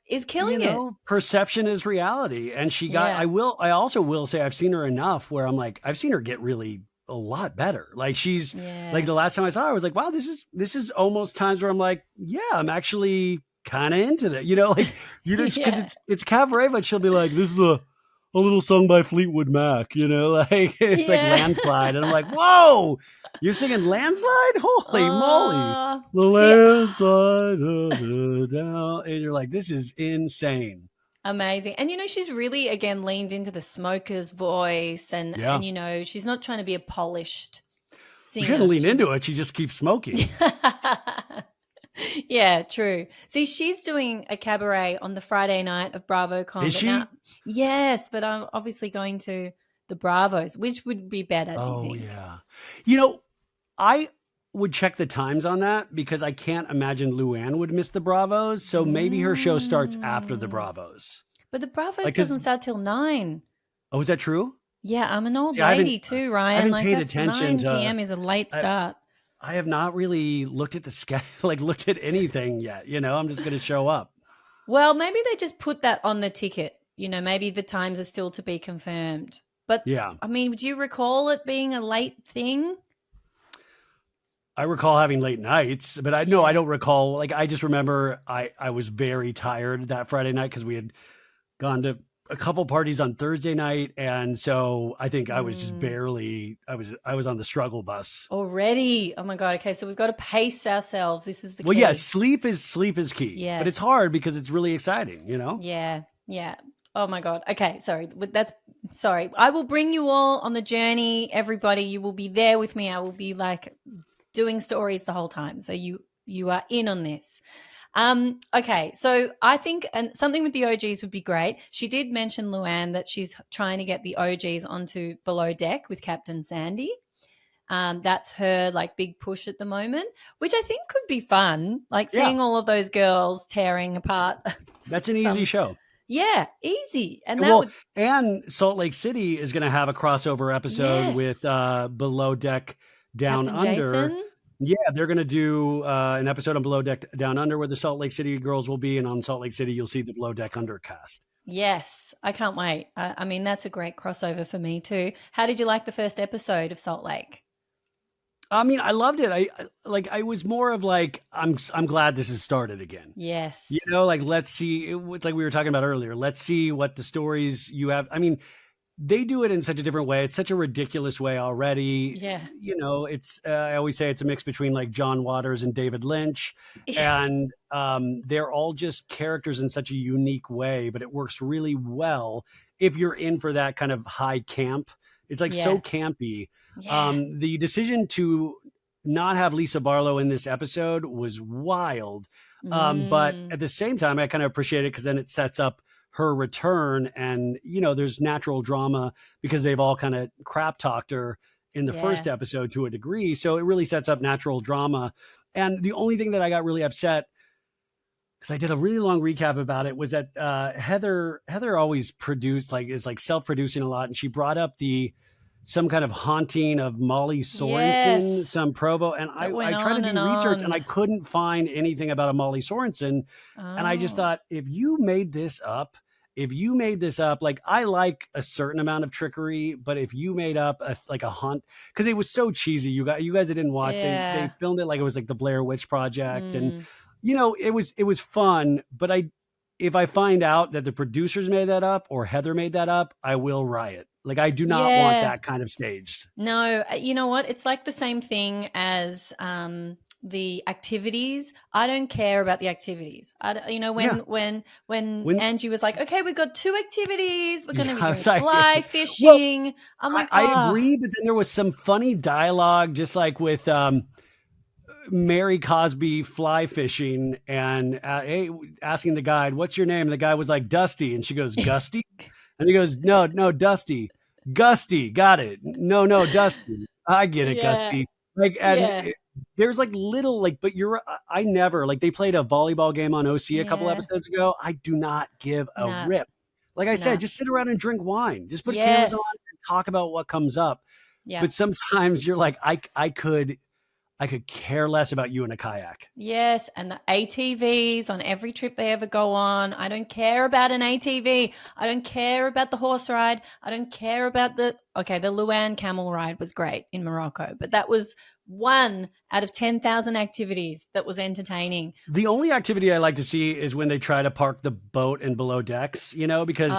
is killing it. Perception is reality. And she got, Yeah. I also will say I've seen her enough where I'm like, I've seen her get really a lot better. Like she's like the last time I saw her, I was like, wow, this is almost times where I'm like, yeah, I'm actually kind of into that. Like because it's cabaret, but she'll be like, this is a little song by Fleetwood Mac, like it's like Landslide. And I'm like, whoa, you're singing Landslide? Holy moly. The landslide down. And you're like, this is insane. Amazing. And, she's really, again, leaned into the smoker's voice and, she's not trying to be a polished singer. She didn't lean into it. She just keeps smoking. Yeah, true. See, she's doing a cabaret on the Friday night of BravoCon. Is she? Yes, but I'm obviously going to the Bravos, which would be better, do you think? Yeah. I would check the times on that because I can't imagine Luann would miss the Bravos. So maybe her show starts after the Bravos. But the Bravos doesn't start till 9. Oh, is that true? Yeah, I'm an old lady too, Ryan. I haven't paid attention 9 p.m. is a late start. I have not really looked at the sky, looked at anything yet. I'm just going to show up. Well, maybe they just put that on the ticket. Maybe the times are still to be confirmed. But yeah, I mean, do you recall it being a late thing? I recall having late nights, but I don't recall. I just remember I was very tired that Friday night because we had gone to a couple parties on Thursday night. And so I think I was just barely, I was on the struggle bus already. Oh my God. Okay. So we've got to pace ourselves. This is the key. Well, yeah, sleep is key. Yeah. But it's hard because it's really exciting, Yeah. Yeah. Oh my God. Okay. Sorry. I will bring you all on the journey. Everybody, you will be there with me. I will be doing stories the whole time. So you are in on this. Okay, so I think something with the OGs would be great. She did mention, Luann, that she's trying to get the OGs onto Below Deck with Captain Sandy. That's her big push at the moment, which I think could be fun. Seeing all of those girls tearing apart. That's an easy show. Yeah, easy. And and Salt Lake City is going to have a crossover episode with Below Deck Down Captain Under. Jason? Yeah, they're going to do an episode on Below Deck Down Under where the Salt Lake City girls will be. And on Salt Lake City, you'll see the Below Deck Under cast. Yes, I can't wait. I mean, that's a great crossover for me too. How did you like the first episode of Salt Lake? I mean, I loved it. I was more of I'm glad this has started again. Yes. Let's see. It's like we were talking about earlier. Let's see what the stories you have. I mean, they do it in such a different way. It's such a ridiculous way already. Yeah. It's, I always say it's a mix between John Waters and David Lynch. And they're all just characters in such a unique way, but it works really well if you're in for that kind of high camp. It's so campy. Yeah. The decision to not have Lisa Barlow in this episode was wild. But at the same time, I kind of appreciate it because then it sets up her return and, there's natural drama because they've all kind of crap talked her in the first episode to a degree. So it really sets up natural drama. And the only thing that I got really upset because I did a really long recap about it was that Heather always produced is self-producing a lot. And she brought up some kind of haunting of Molly Sorensen, some provo. And I tried to do research and I couldn't find anything about a Molly Sorensen. Oh. And I just thought, if you made this up, I like a certain amount of trickery, but if you made up a haunt, because it was so cheesy, you guys that didn't watch, they filmed it like it was the Blair Witch Project. And, it was fun, but if I find out that the producers made that up or Heather made that up, I will riot. I do not want that kind of staged. No, you know what? It's the same thing as the activities. I don't care about the activities. When Angie was like, okay, we've got 2 activities. We're going to be fly fishing. Well, I agree, but then there was some funny dialogue, just with Mary Cosby fly fishing and asking the guide, what's your name? And the guy was like, Dusty. And she goes, Gusty? And he goes, no, Dusty. Gusty, got it. No, Dusty. I get it, Gusty. There's little, but I never, they played a volleyball game on OC a couple episodes ago. I do not give a rip. Like I said, just sit around and drink wine. Just put cameras on and talk about what comes up. Yeah. But sometimes you're I I could care less about you in a kayak. Yes, and the ATVs on every trip they ever go on. I don't care about an ATV. I don't care about the horse ride. I don't care about the Luann camel ride was great in Morocco, but that was one out of 10,000 activities that was entertaining. The only activity I like to see is when they try to park the boat in below decks, because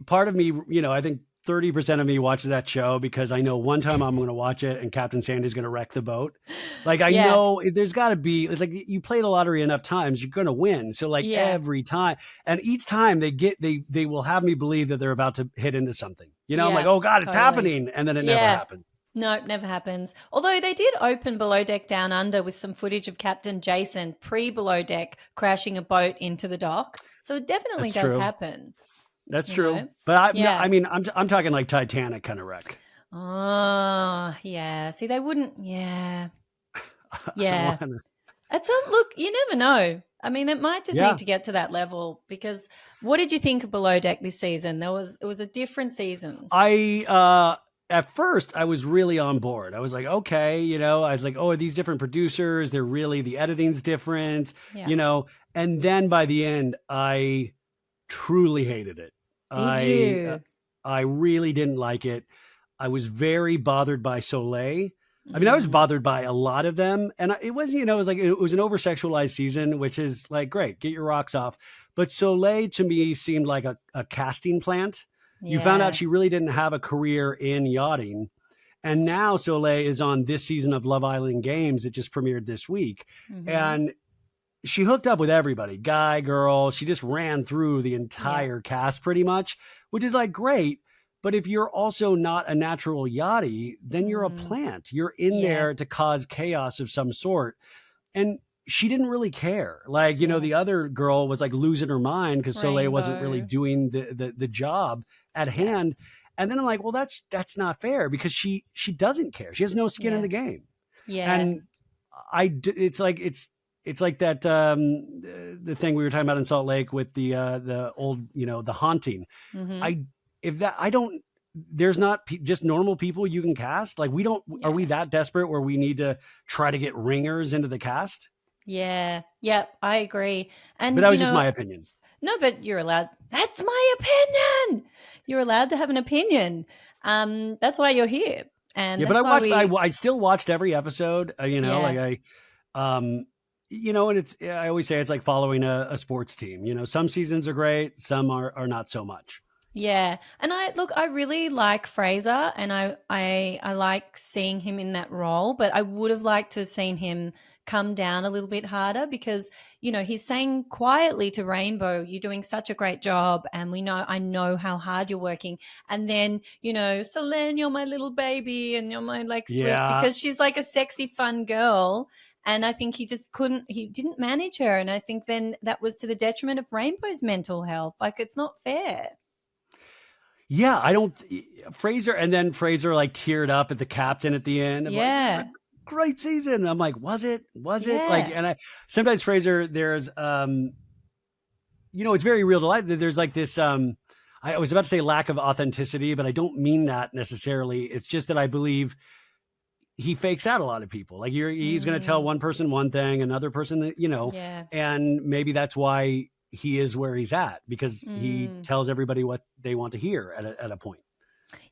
part of me, I think 30% of me watches that show because I know one time I'm going to watch it and Captain Sandy's going to wreck the boat. Like I know there's got to be, it's like you play the lottery enough times, you're going to win. So every time, and each time they will have me believe that they're about to hit into something. I'm like, oh God, it's happening. And then it never happens. No, it never happens. Although they did open Below Deck Down Under with some footage of Captain Jason pre-Below Deck crashing a boat into the dock. So it definitely does happen. That's true. But I'm talking like Titanic kind of wreck. Oh, yeah. See, they wouldn't. Yeah. Yeah. Look, you never know. I mean, it might just need to get to that level because what did you think of Below Deck this season? It was a different season. At first I was really on board. I was like, okay, I was like, oh, are these different producers? The editing's different, and then by the end, I truly hated it. Did you? I really didn't like it. I was very bothered by Soleil. I mean, I was bothered by a lot of them, and it was, it was an over-sexualized season, which is like, great, get your rocks off. But Soleil to me seemed like a casting plant. Yeah. You found out she really didn't have a career in yachting. And now Soleil is on this season of Love Island Games. It just premiered this week. Mm-hmm. And she hooked up with everybody, guy, girl. She just ran through the entire cast pretty much, which is like great. But if you're also not a natural yachty, then you're a plant. You're in there to cause chaos of some sort. And she didn't really care. Like, the other girl was like losing her mind because Soleil wasn't really doing the job at hand. And then I'm like, well, that's not fair because she doesn't care. She has no skin in the game. Yeah. And it's like that, the thing we were talking about in Salt Lake with the old, the haunting. Mm-hmm. There's not just normal people you can cast. Like are we that desperate where we need to try to get ringers into the cast? Yeah. Yeah, I agree. But that was just my opinion. No, but you're allowed. That's my opinion. You're allowed to have an opinion. That's why you're here. And but I still watched every episode, and I always say it's like following a sports team. Some seasons are great. Some are not so much. Yeah. And I really like Fraser and I like seeing him in that role, but I would have liked to have seen him come down a little bit harder because, he's saying quietly to Rainbow, you're doing such a great job and I know how hard you're working. And then, Solenn, you're my little baby and you're my sweet because she's like a sexy, fun girl. And I think he didn't manage her. And I think then that was to the detriment of Rainbow's mental health. Like, it's not fair. Yeah, Fraser like teared up at the captain at the end. Like, great season. I'm like, was it? Like, and sometimes Fraser, there's, it's very real to life. There's like this, I was about to say lack of authenticity, but I don't mean that necessarily. It's just that I believe he fakes out a lot of people. Like he's going to tell one person one thing, another person that, and maybe that's why he is where he's at because he tells everybody what they want to hear at a point.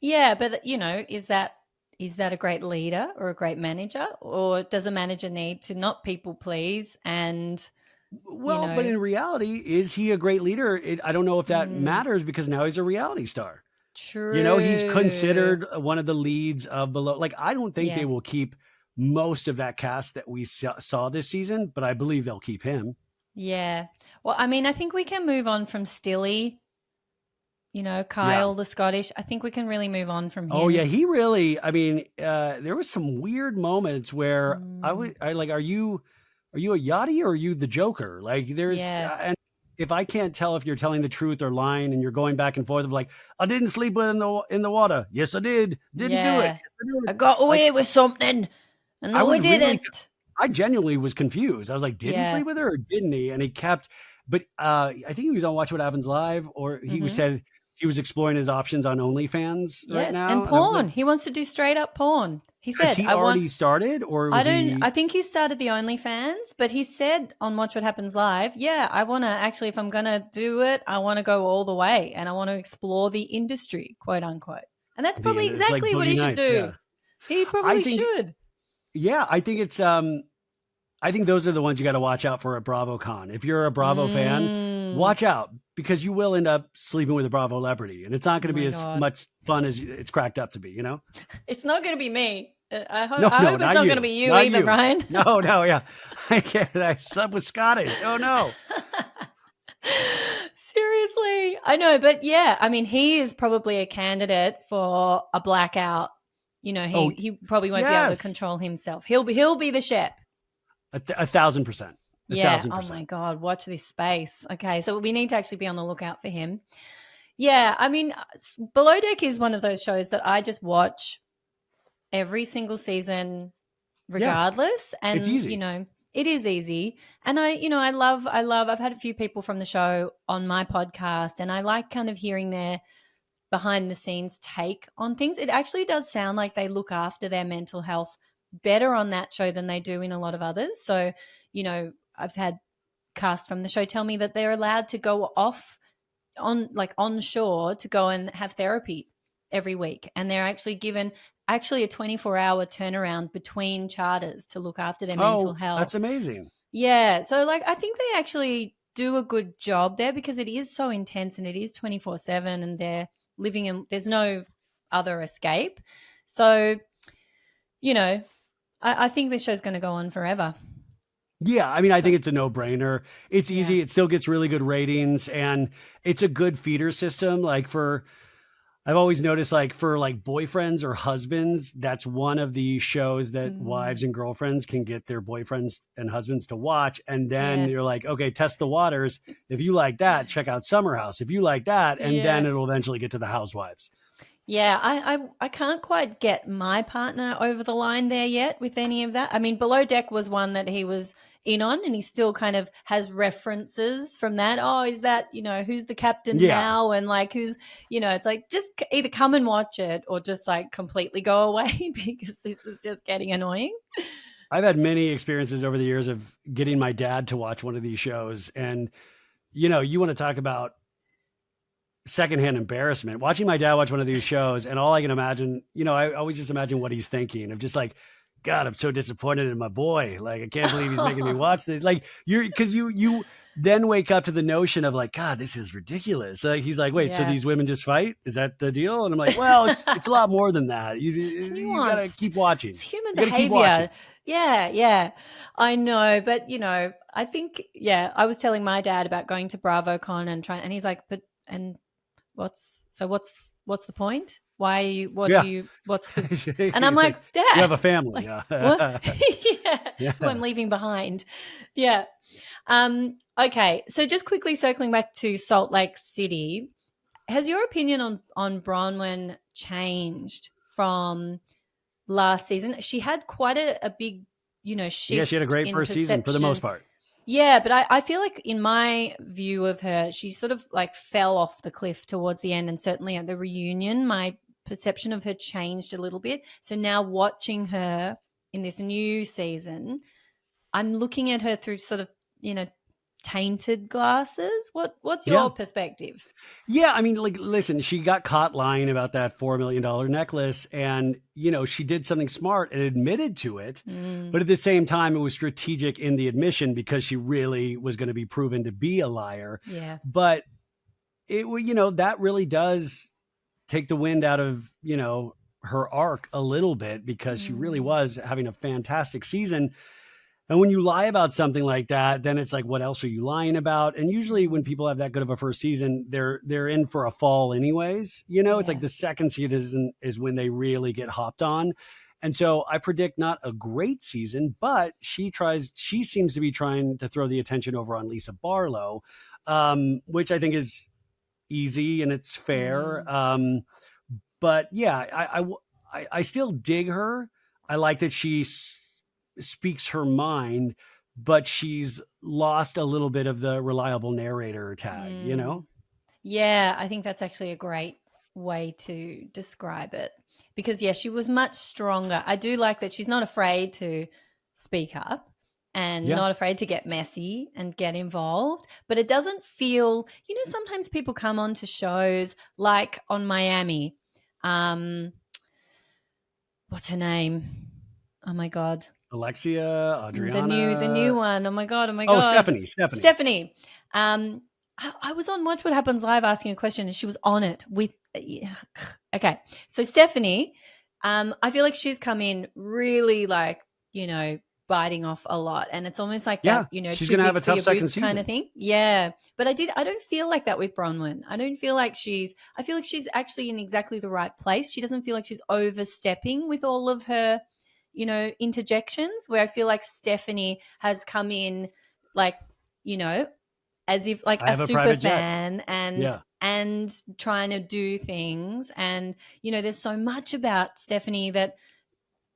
Yeah. But is that a great leader or a great manager, or does a manager need to not people please? And but in reality, is he a great leader? I don't know if that matters because now he's a reality star. True. He's considered one of the leads of Below. Like, I don't think they will keep most of that cast that we saw this season, but I believe they'll keep him. Yeah. Well, I mean, I think we can move on from Stilly, Kyle, the Scottish. I think we can really move on from him. Oh, yeah. He really, I mean, there was some weird moments where I like, are you a yachty or are you the Joker? Like and if I can't tell if you're telling the truth or lying and you're going back and forth of like, I didn't sleep with in the water. Yes, I did. Didn't do it. I got away with something. And no, I didn't. I genuinely was confused. I was like, did he sleep with her or didn't he? And he kept, but I think he was on Watch What Happens Live, or he said he was exploring his options on OnlyFans right now. And porn. He wants to do straight up porn. He Has said, he already started, or was I he? think he started the OnlyFans, but he said on Watch What Happens Live, yeah, I want to actually, if I'm going to do it, I want to go all the way and I want to explore the industry, quote unquote. And that's probably It's like exactly what Boogie he should Nights, do. yeah. He I probably think, should. yeah, I think it's I think those are the ones you got to watch out for at BravoCon. If you're a Bravo fan, watch out, because you will end up sleeping with a Bravo celebrity, and it's not Oh going to be my as God. much fun as it's cracked up to be. It's not going to be me. I hope No, it's not going to be you not either, you. Ryan. No, yeah. I can't. I slept with Scottish. Oh no. Seriously. I know, but yeah, I mean, he is probably a candidate for a blackout. Oh, He probably won't be able to yes. control himself. He'll be the chef. 1,000%. Yeah. 1,000%. Oh my God. Watch this space. Okay. So we need to actually be on the lookout for him. Yeah. I mean, Below Deck is one of those shows that I just watch every single season Yeah, regardless. it's And, easy. it is easy. And I've had a few people from the show on my podcast, and I like kind of hearing their behind the scenes take on things. It actually does sound like they look after their mental health better on that show than they do in a lot of others. So, I've had cast from the show tell me that they're allowed to go off on shore to go and have therapy every week, and they're actually given a 24-hour turnaround between charters to look after their mental Oh, health. that's amazing. Yeah, so I think they actually do a good job there, because it is so intense and it is 24/7, and they're living in, there's no other escape. So, I think this show's going to go on forever. Yeah, I mean, I think it's a no-brainer. It's easy. Yeah. It still gets really good ratings, and it's a good feeder system. I've always noticed, for boyfriends or husbands, that's one of the shows that wives and girlfriends can get their boyfriends and husbands to watch. And then Yeah. you're like, okay, test the waters. If you like that, check out Summer House. If you like that, and Yeah. then it'll eventually get to the Housewives. Yeah, I can't quite get my partner over the line there yet with any of that. I mean, Below Deck was one that he was in on, and he still kind of has references from that. Oh, is that, who's the captain now? And who's, it's like, just either come and watch it or just completely go away, because this is just getting annoying. I've had many experiences over the years of getting my dad to watch one of these shows. And, you want to talk about secondhand embarrassment, watching my dad watch one of these shows, and all I can imagine, I always just imagine what he's thinking of, just like, God, I'm so disappointed in my boy. I can't believe he's making me watch this. Because you then wake up to the notion of God, this is ridiculous. He's like, wait, so these women just fight? Is that the deal? And I'm like, well, it's a lot more than that. You gotta keep watching. It's human behavior. Yeah, I know. But, I think, I was telling my dad about going to BravoCon and he's like, what's the point? Why are you, what's the, and I'm like, Dad, you have a family. What? Yeah. Who I'm leaving behind. Yeah. Okay. So just quickly circling back to Salt Lake City, has your opinion on Bronwyn changed from last season? She had quite a big, shift. Yeah, she had a great first season for the most part. Yeah, but I feel like in my view of her, she sort of fell off the cliff towards the end, and certainly at the reunion, my perception of her changed a little bit. So now watching her in this new season, I'm looking at her through sort of, tainted glasses. What's your perspective? Yeah, I mean, listen, she got caught lying about that $4 million necklace, and she did something smart and admitted to it. But at the same time, it was strategic in the admission, because she really was going to be proven to be a liar. Yeah. But that really does take the wind out of her arc a little bit, because she really was having a fantastic season. And when you lie about something like that, then it's like, what else are you lying about? And usually when people have that good of a first season, they're in for a fall anyways. It's like the second season is when they really get hopped on. And so I predict not a great season, but she seems to be trying to throw the attention over on Lisa Barlow, which I think is easy and it's fair. But yeah, I still dig her. I like that she speaks her mind, but she's lost a little bit of the reliable narrator tag, Yeah, I think that's actually a great way to describe it. because yes, she was much stronger. I do like that she's not afraid to speak up and not afraid to get messy and get involved. But it doesn't feel, sometimes people come on to shows like on Miami. What's her name? Oh my God. Alexia, Adriana. The new one. Oh my God. Oh, Stephanie. I was on Watch What Happens Live asking a question and she was on it with okay. So Stephanie, I feel like she's come in really like, biting off a lot. And it's almost like that, she's too gonna have big a for tough your second boots season kind of thing. Yeah. But I don't feel like that with Bronwyn. I feel like she's actually in exactly the right place. She doesn't feel like she's overstepping with all of her, interjections, where I feel like Stephanie has come in like, as if like a super fan and trying to do things. And, there's so much about Stephanie that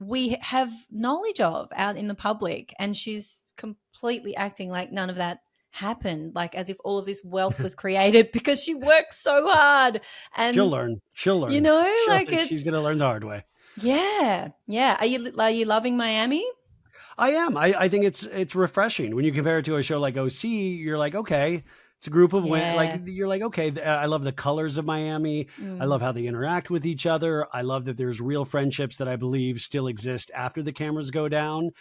we have knowledge of out in the public, and she's completely acting like none of that happened, like as if all of this wealth was created because she works so hard. And she'll learn. She's gonna learn the hard way. Yeah. Are you loving Miami? I am. I think it's refreshing when you compare it to a show like OC. You're like, okay, it's a group of women. Like you're like, okay, I love the colors of Miami. I love how they interact with each other. I love that there's real friendships that I believe still exist after the cameras go down.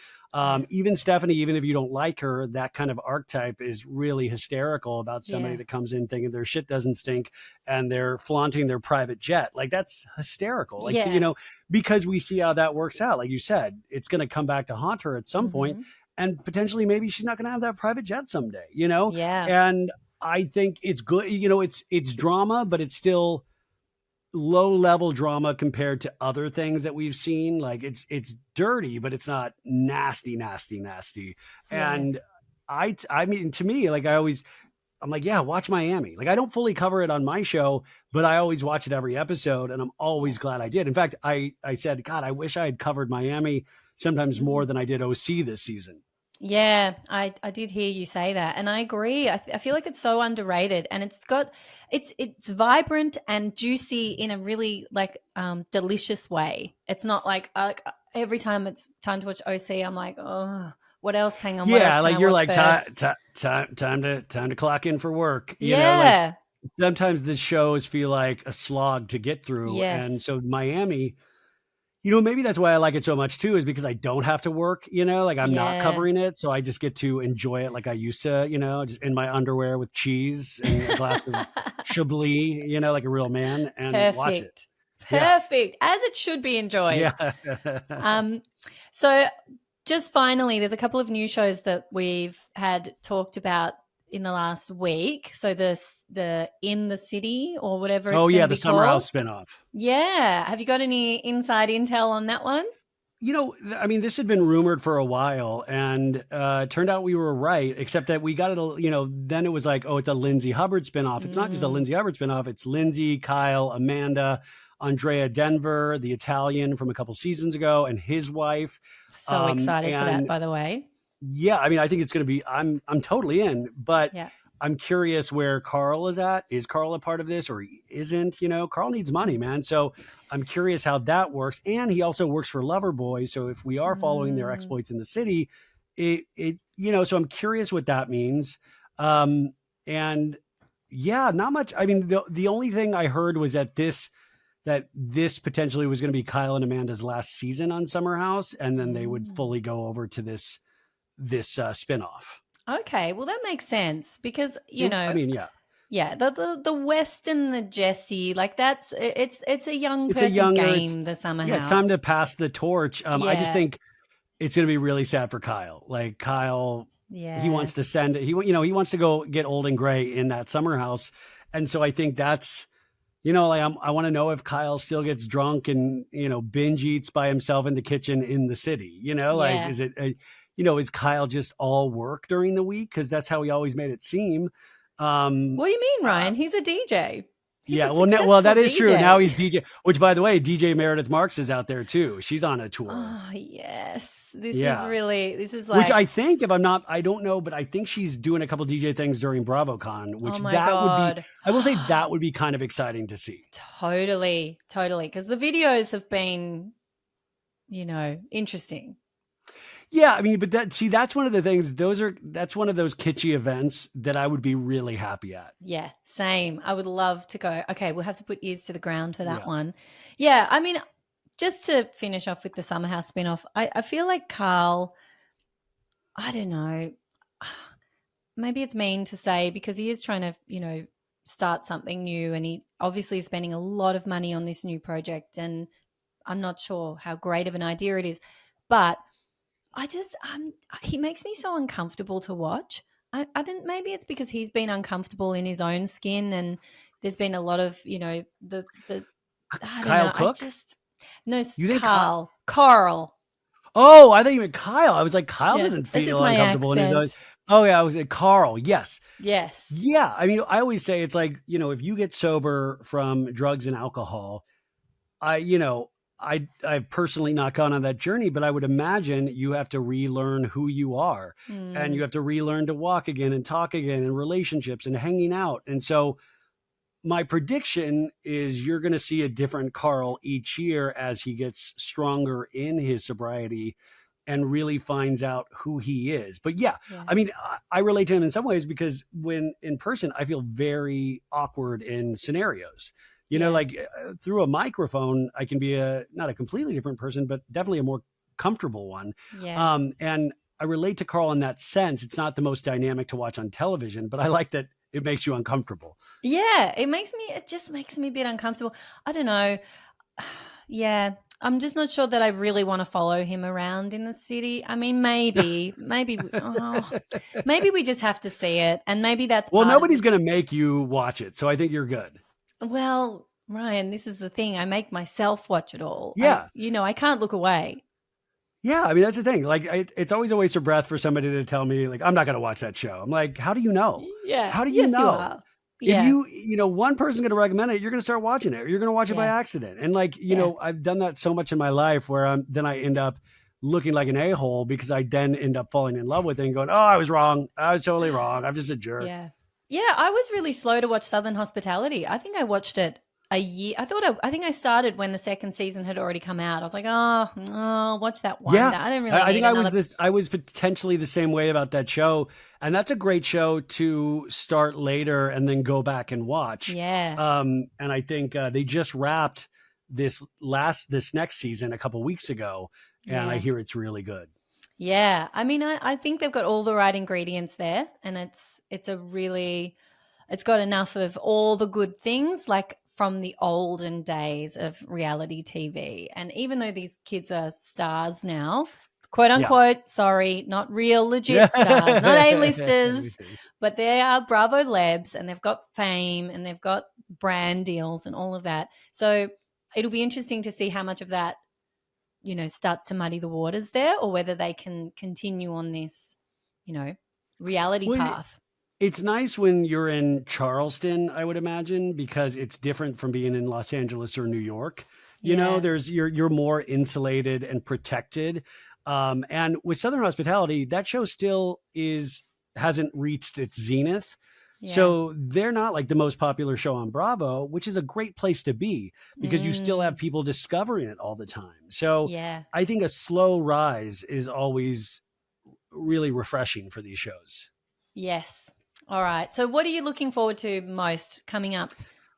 Even Stephanie, even if you don't like her, that kind of archetype is really hysterical about somebody that comes in thinking their shit doesn't stink and they're flaunting their private jet. Like that's hysterical. Like, because we see how that works out. Like you said, it's going to come back to haunt her at some point, and potentially maybe she's not going to have that private jet someday, Yeah. And I think it's good. It's drama, but it's still low level drama compared to other things that we've seen. Like it's dirty, but it's not nasty. And I mean, to me, like I'm like, yeah, watch Miami. Like I don't fully cover it on my show, but I always watch it every episode, and I'm always glad I did. In fact, I said, God, I wish I had covered Miami sometimes more than I did OC this season. Yeah, I did hear you say that, and I agree. I feel like it's so underrated, and it's vibrant and juicy in a really like delicious way. It's not like every time it's time to watch OC, I'm like, oh, what else? Hang on, what else like you're like time to clock in for work. You know, like sometimes the shows feel like a slog to get through, and so Miami. Maybe that's why I like it so much too, is because I don't have to work, like I'm not covering it. So I just get to enjoy it like I used to, just in my underwear with cheese and a glass of Chablis, like a real man, and watch it. Perfect. As it should be enjoyed. Yeah. So just finally, there's a couple of new shows that we've had talked about in the last week. So the In the City or whatever it's the Summer House spinoff. Yeah. Have you got any inside intel on that one? I mean, this had been rumored for a while, and turned out we were right, except that we got it, then it was like, oh, it's a Lindsay Hubbard spinoff. It's not just a Lindsay Hubbard spinoff. It's Lindsay, Kyle, Amanda, Andrea Denver, the Italian from a couple seasons ago, and his wife. So excited for that, by the way. Yeah, I mean, I think it's going to be. I'm totally in, but I'm curious where Carl is at. Is Carl a part of this, or he isn't? Carl needs money, man. So I'm curious how that works. And he also works for Loverboy. So if we are following their exploits in the city, so I'm curious what that means. And yeah, not much. I mean, the only thing I heard was that this potentially was going to be Kyle and Amanda's last season on Summer House, and then they would fully go over to this spinoff. Okay, well that makes sense because I mean, the West and the Jesse, like it's a young person's game. The Summer House. It's time to pass the torch. I just think it's going to be really sad for Kyle. Like Kyle, he wants to he wants to go get old and gray in that Summer House, and so I think that's. Like I want to know if Kyle still gets drunk and, binge eats by himself in the kitchen in the city, like, is it, is Kyle just all work during the week? Cause that's how he always made it seem. What do you mean, Ryan? He's a DJ. He's a well, that is successful true. Now DJ. he's DJ, which, by the way, DJ Meredith Marks is out there too. She's on a tour. Oh, yes. This Yeah. is Which like, I think, if I'm not, I don't know, but I think she's doing a couple DJ things during BravoCon, which oh my that would be, God. I will say that would be kind of exciting to see. Totally. Because the videos have been, interesting. Yeah, I mean, but that's one of the things. That's one of those kitschy events that I would be really happy at. Yeah, same. I would love to go. Okay, we'll have to put ears to the ground for that Yeah. one. Yeah, I mean, just to finish off with the Summer House spinoff, I feel like Carl, I don't know, maybe it's mean to say because he is trying to, start something new, and he obviously is spending a lot of money on this new project, and I'm not sure how great of an idea it is, but he makes me so uncomfortable to watch. I didn't. Maybe it's because he's been uncomfortable in his own skin, and there's been a lot of the. I don't Kyle know. Cook? No, You think Carl. Oh, I thought you meant Kyle. I was like, Kyle doesn't this is feel my uncomfortable in his own. accent. Oh yeah, I was like Carl. Yes. Yes. Yeah. I mean, I always say it's like, if you get sober from drugs and alcohol, I've personally not gone on that journey, but I would imagine you have to relearn who you are, and you have to relearn to walk again and talk again, and relationships and hanging out. And so my prediction is you're going to see a different Carl each year as he gets stronger in his sobriety and really finds out who he is. But yeah, I mean, I relate to him in some ways because when in person, I feel very awkward in scenarios. Like through a microphone, I can be not a completely different person, but definitely a more comfortable one. Yeah. And I relate to Carl in that sense. It's not the most dynamic to watch on television, but I like that it makes you uncomfortable. Yeah, it just makes me a bit uncomfortable. I don't know. Yeah, I'm just not sure that I really want to follow him around in the city. I mean, maybe we just have to see it, and maybe that's nobody's going to make you watch it, so I think you're good. Well, Ryan, this is the thing. I make myself watch it all. Yeah. I can't look away. Yeah, I mean, that's the thing. Like, it's always a waste of breath for somebody to tell me, like, I'm not going to watch that show. I'm like, how do you know? Yeah. How do you know? You are. Yeah. If one person's going to recommend it, you're going to start watching it, or you're going to watch it by accident. And like, I've done that so much in my life where then I end up looking like an a-hole because I then end up falling in love with it and going, oh, I was wrong. I was totally wrong. I'm just a jerk. Yeah. Yeah. I was really slow to watch Southern Hospitality. I think I watched it a year. I think I started when the second season had already come out. I was like, I'll watch that one. Yeah, I didn't really. I think I was potentially the same way about that show, and that's a great show to start later and then go back and watch. Yeah. And I think they just wrapped this next season a couple weeks ago, and I hear it's really good. Yeah, I mean, I think they've got all the right ingredients there, and it's got enough of all the good things, like from the olden days of reality TV. And even though these kids are stars now, quote unquote, sorry, not real legit stars, not A-listers, but they are Bravo Lebs, and they've got fame and they've got brand deals and all of that. So it'll be interesting to see how much of that, starts to muddy the waters there, or whether they can continue on this, reality path. It's nice when you're in Charleston, I would imagine, because it's different from being in Los Angeles or New York. You're more insulated and protected. And with Southern Hospitality, that show still hasn't reached its zenith. Yeah. So they're not like the most popular show on Bravo, which is a great place to be because you still have people discovering it all the time. So I think a slow rise is always really refreshing for these shows. Yes. All right. So what are you looking forward to most coming up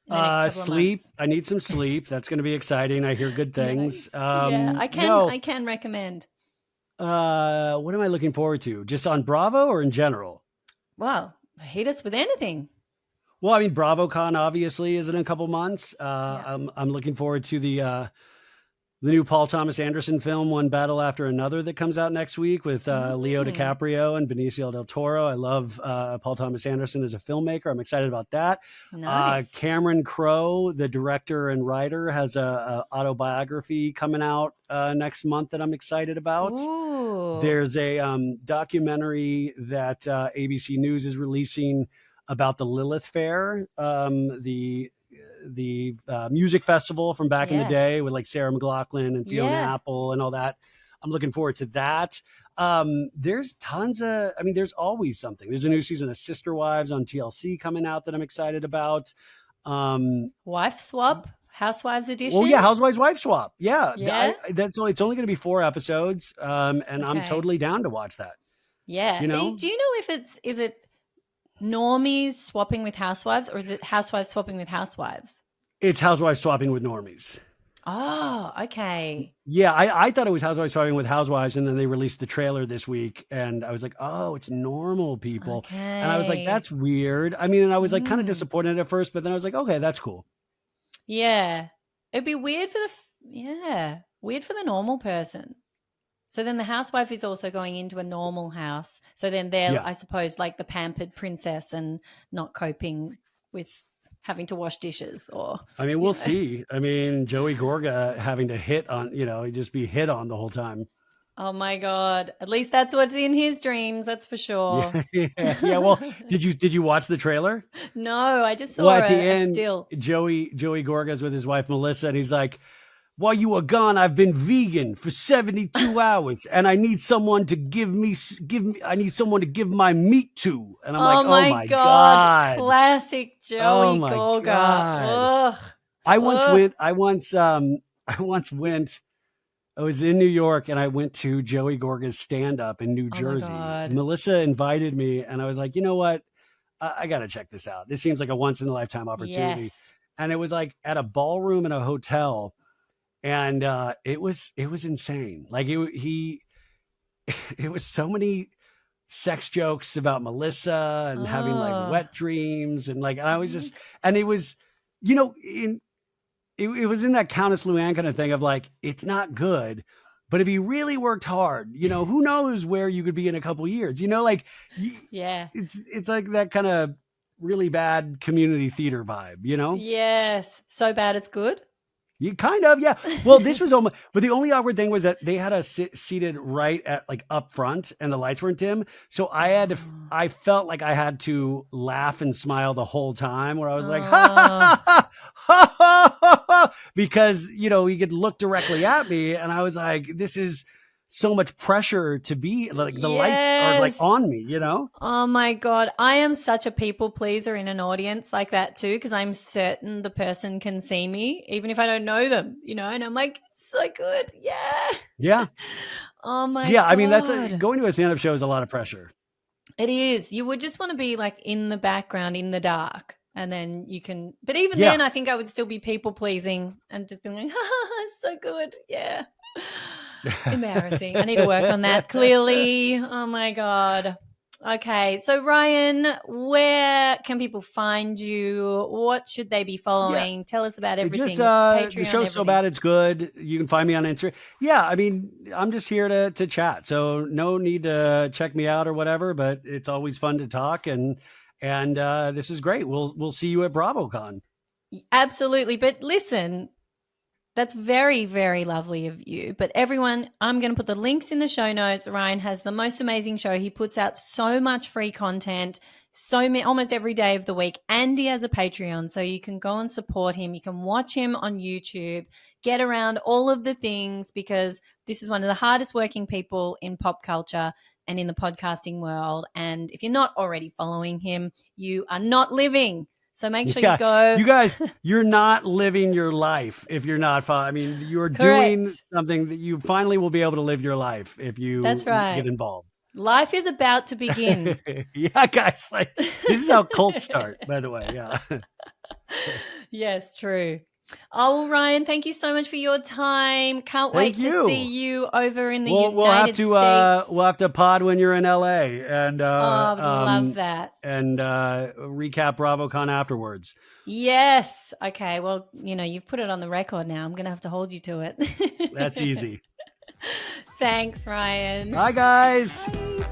in the next couple of sleep. months? I need some sleep. That's going to be exciting. I hear good things. Nice. I can recommend. What am I looking forward to? Just on Bravo or in general? Well, hit us with anything. Well, I mean, BravoCon obviously is in a couple months. I'm looking forward to the new Paul Thomas Anderson film, One Battle After Another, that comes out next week with Leo DiCaprio and Benicio del Toro. I love Paul Thomas Anderson as a filmmaker. I'm excited about that. Nice. Cameron Crowe, the director and writer, has a autobiography coming out next month that I'm excited about. Ooh. There's a documentary that ABC News is releasing about the Lilith Fair, the music festival from back in the day with like Sarah McLachlan and Fiona Apple and all that. I'm looking forward to that. There's tons of, I mean, there's always something. There's a new season of Sister Wives on TLC coming out that I'm excited about. Wife Swap, Housewives edition. Oh yeah, Housewives Wife Swap. Yeah, it's only going to be 4 episodes, and I'm totally down to watch that. Yeah, you know. Do you know if is it normies swapping with housewives, or is it housewives swapping with housewives? It's housewives swapping with normies. Oh, okay. Yeah, I thought it was housewives swapping with housewives, and then they released the trailer this week, and I was like, oh, it's normal people. Okay. And I was like, that's weird. I mean, and I was like kind of disappointed at first, but then I was like, okay, that's cool. Yeah. It'd be weird for weird for the normal person. So then the housewife is also going into a normal house. So then they're, I suppose, like the pampered princess and not coping with having to wash dishes, or I mean, we'll see. I mean, Joey Gorga having to hit on, he'd just be hit on the whole time. Oh my God. At least that's what's in his dreams, that's for sure. Yeah. Well, did you watch the trailer? No, I just saw at the end, still. Joey Gorga's with his wife Melissa, and he's like, while you were gone, I've been vegan for 72 hours, and I need someone to give my meat to. And I'm like, oh my God. Classic Joey Gorga. God. I was in New York, and I went to Joey Gorga's stand-up in New Jersey. Melissa invited me, and I was like, you know what? I got to check this out. This seems like a once-in-a-lifetime opportunity. Yes. And it was like at a ballroom in a hotel. And it was insane. Like it was so many sex jokes about Melissa and having like wet dreams, and like I was just, and it was, it was in that Countess Luann kind of thing of like, it's not good, but if you really worked hard, who knows where you could be in a couple years, like, it's like that kind of really bad community theater vibe, Yes, so bad it's good. You kind of, yeah. Well, this was almost, but the only awkward thing was that they had us seated right at like up front, and the lights weren't dim. So I felt like I had to laugh and smile the whole time, where I was like, ha ha ha ha ha ha ha, because, he could look directly at me, and I was like, this is so much pressure to be like, the lights are like on me, Oh my God. I am such a people pleaser in an audience like that too, because I'm certain the person can see me, even if I don't know them, and I'm like, it's so good. Yeah. Yeah. Oh my God. Yeah. I mean, going to a stand-up show is a lot of pressure. It is. You would just want to be like in the background, in the dark. And then you can, but even then I think I would still be people pleasing and just be like, it's so good. Yeah. Embarrassing. I need to work on that, clearly. Oh my God. Okay. So Ryan, where can people find you? What should they be following? Yeah. Tell us about everything. Just, Patreon, the show's so bad it's good. You can find me on Instagram. Yeah. I mean, I'm just here to chat. So no need to check me out or whatever, but it's always fun to talk, and this is great. We'll see you at BravoCon. Absolutely. But listen, that's very, very lovely of you. But everyone, I'm going to put the links in the show notes. Ryan has the most amazing show. He puts out so much free content, almost every day of the week, and he has a Patreon. So you can go and support him. You can watch him on YouTube, get around all of the things, because this is one of the hardest working people in pop culture and in the podcasting world. And if you're not already following him, you are not living. So make sure you go. You guys, you're not living your life if you're not. I mean, you're doing something that you finally will be able to live your life if you get involved. Life is about to begin. Yeah, guys. Like, this is how cults start, by the way. Yeah. Yes, true. Oh, well, Ryan, thank you so much for your time. Can't wait to see you over in the United States. We'll have to pod when you're in LA, and I would love that. And recap BravoCon afterwards. Yes. Okay. Well, you've put it on the record now. I'm going to have to hold you to it. That's easy. Thanks, Ryan. Bye, guys. Bye.